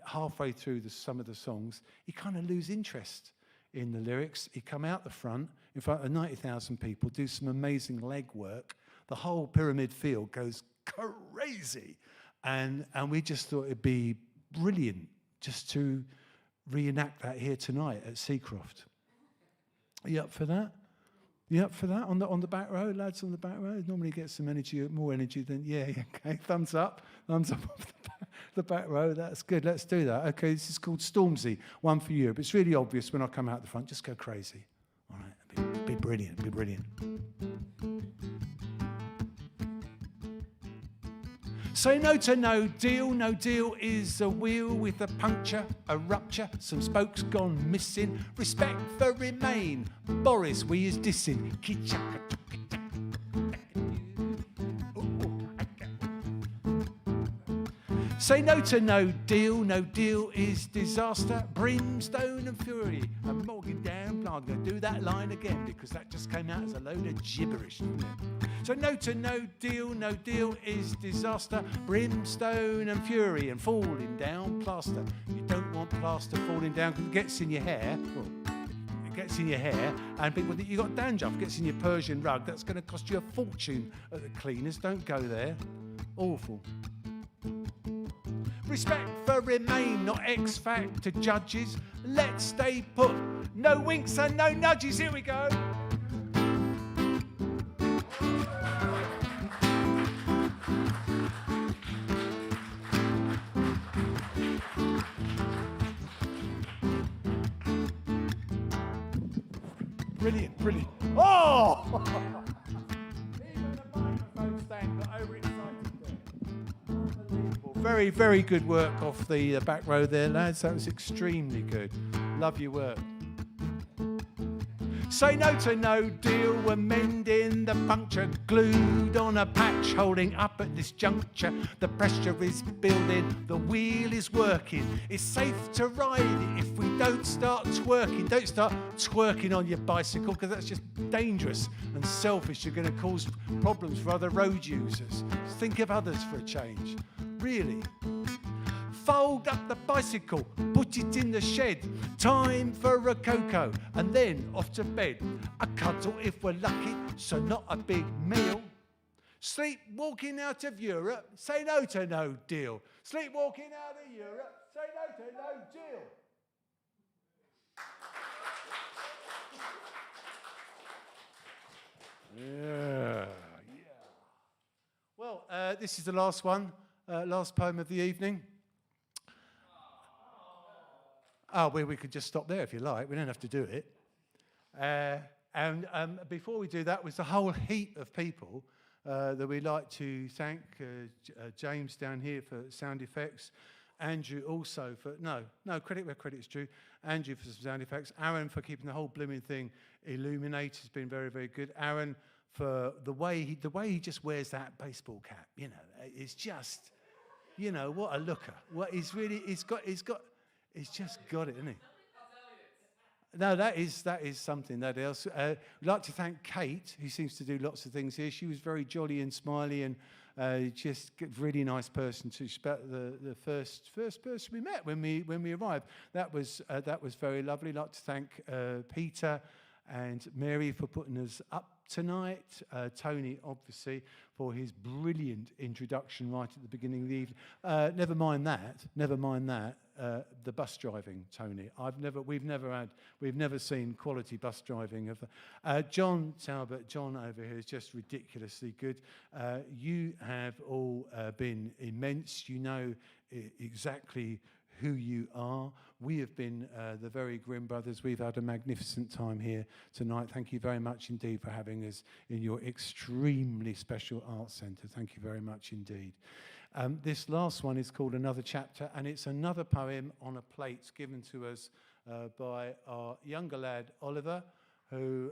halfway through some of the songs, he kind of lose interest in the lyrics. He come out the front in front of 90,000 people, do some amazing leg work. The whole pyramid field goes crazy. And we just thought it'd be brilliant just to reenact that here tonight at Seacroft. Are you up for that? You up for that on the back row, lads on the back row? Normally get some energy, more energy than okay. Thumbs up off the back row. That's good. Let's do that. Okay, this is called Stormzy. One for you. But it's really obvious when I come out the front. Just go crazy. All right, be brilliant. Be brilliant. Say no to no deal. No deal is a wheel with a puncture, a rupture, some spokes gone missing. Respect for remain. Boris, we is dissing. Say no to no deal. No deal is disaster, brimstone and fury. And Morgan down, I'm going to do that line again because that just came out as a load of gibberish, didn't it? So no to no deal is disaster, brimstone and fury, and falling down plaster. You don't want plaster falling down because it gets in your hair. Well, it gets in your hair, and people think you've got dandruff, gets in your Persian rug. That's going to cost you a fortune at the cleaners. Don't go there. Awful. Respect for remain, not X Factor judges. Let's stay put. No winks and no nudges. Here we go. Brilliant. Oh! Even the microphone stand got overexcited there. Unbelievable. Very, very good work off the back row there, lads. That was extremely good. Love your work. Say no to no deal, we're mending the puncture, glued on a patch, holding up at this juncture. The pressure is building, the wheel is working. It's safe to ride it if we don't start twerking. Don't start twerking on your bicycle because that's just dangerous and selfish. You're going to cause problems for other road users. Think of others for a change. Really. Fold up the bicycle, put it in the shed. Time for a cocoa, and then off to bed. A cuddle if we're lucky, so not a big meal. Sleepwalking out of Europe, say no to no deal. Sleepwalking out of Europe, say no to no deal. Yeah. Well, this is the last one, last poem of the evening. Oh, well, we could just stop there if you like. We don't have to do it. And before we do that, was a whole heap of people that we'd like to thank. James down here for sound effects. Andrew also for, no, credit where credit's due. Andrew for some sound effects. Aaron for keeping the whole blooming thing illuminated. Has been very, very good. Aaron for the way he just wears that baseball cap. You know, it's just, you know, what a looker. What he's just got it, isn't he? No, that is something that else. We'd like to thank Kate, who seems to do lots of things here. She was very jolly and smiley and just a really nice person. She's about the first person we met when we arrived. That was very lovely. I'd like to thank Peter and Mary for putting us up tonight. Tony, obviously, for his brilliant introduction right at the beginning of the evening. Never mind that. The bus driving, Tony. We've never seen quality bus driving. John Talbot, John over here is just ridiculously good. You have all been immense. You know exactly who you are. We have been the Very Grimm Brothers. We've had a magnificent time here tonight. Thank you very much indeed for having us in your extremely special arts centre. Thank you very much indeed. This last one is called Another Chapter, and it's another poem on a plate given to us by our younger lad, Oliver, who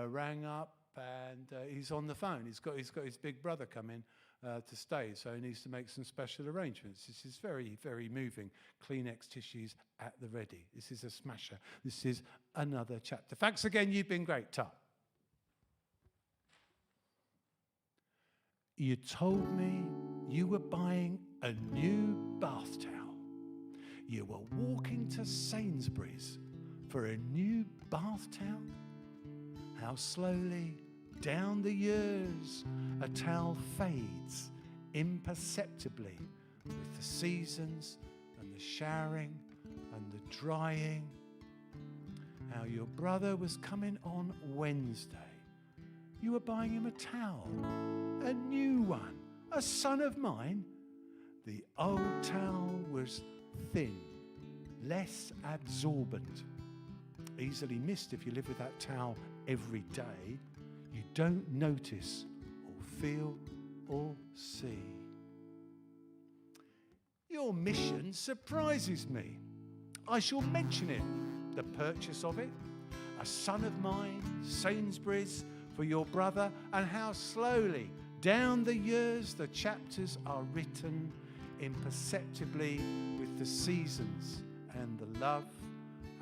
rang up, and he's on the phone. He's got his big brother coming to stay, so he needs to make some special arrangements. This is very, very moving. Kleenex tissues at the ready. This is a smasher. This is Another Chapter. Thanks again. You've been great. Ta. You told me you were buying a new bath towel. You were walking to Sainsbury's for a new bath towel. How slowly down the years a towel fades imperceptibly with the seasons and the showering and the drying. How your brother was coming on Wednesday. You were buying him a towel, a new one, a son of mine. The old towel was thin, less absorbent, easily missed if you live with that towel every day. You don't notice or feel or see. Your mission surprises me. I shall mention it, the purchase of it. A son of mine, Sainsbury's, for your brother, and how slowly down the years the chapters are written imperceptibly with the seasons and the love,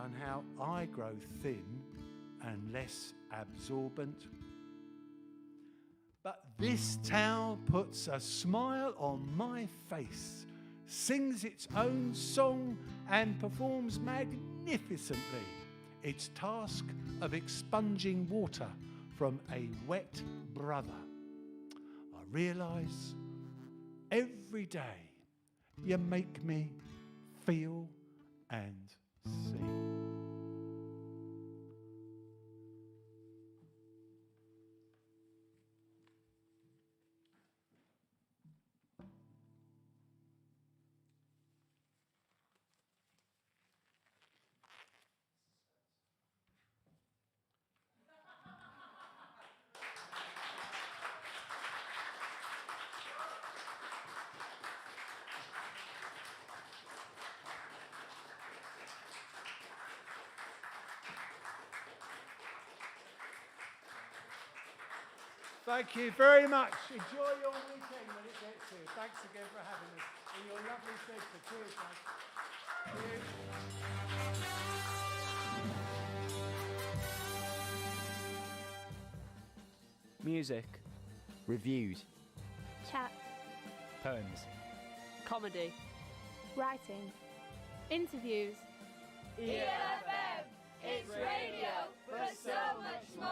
and how I grow thin and less absorbent. But this towel puts a smile on my face, sings its own song and performs magnificently its task of expunging water from a wet brother. I realise every day you make me feel and see. Thank you very much. Enjoy your weekend when it gets here. Thanks again for having us in your lovely theatre. Cheers, guys. Cheers. Music. Reviewed. Chat. Poems. Comedy. Writing. Interviews. ELFM, it's radio for so much more.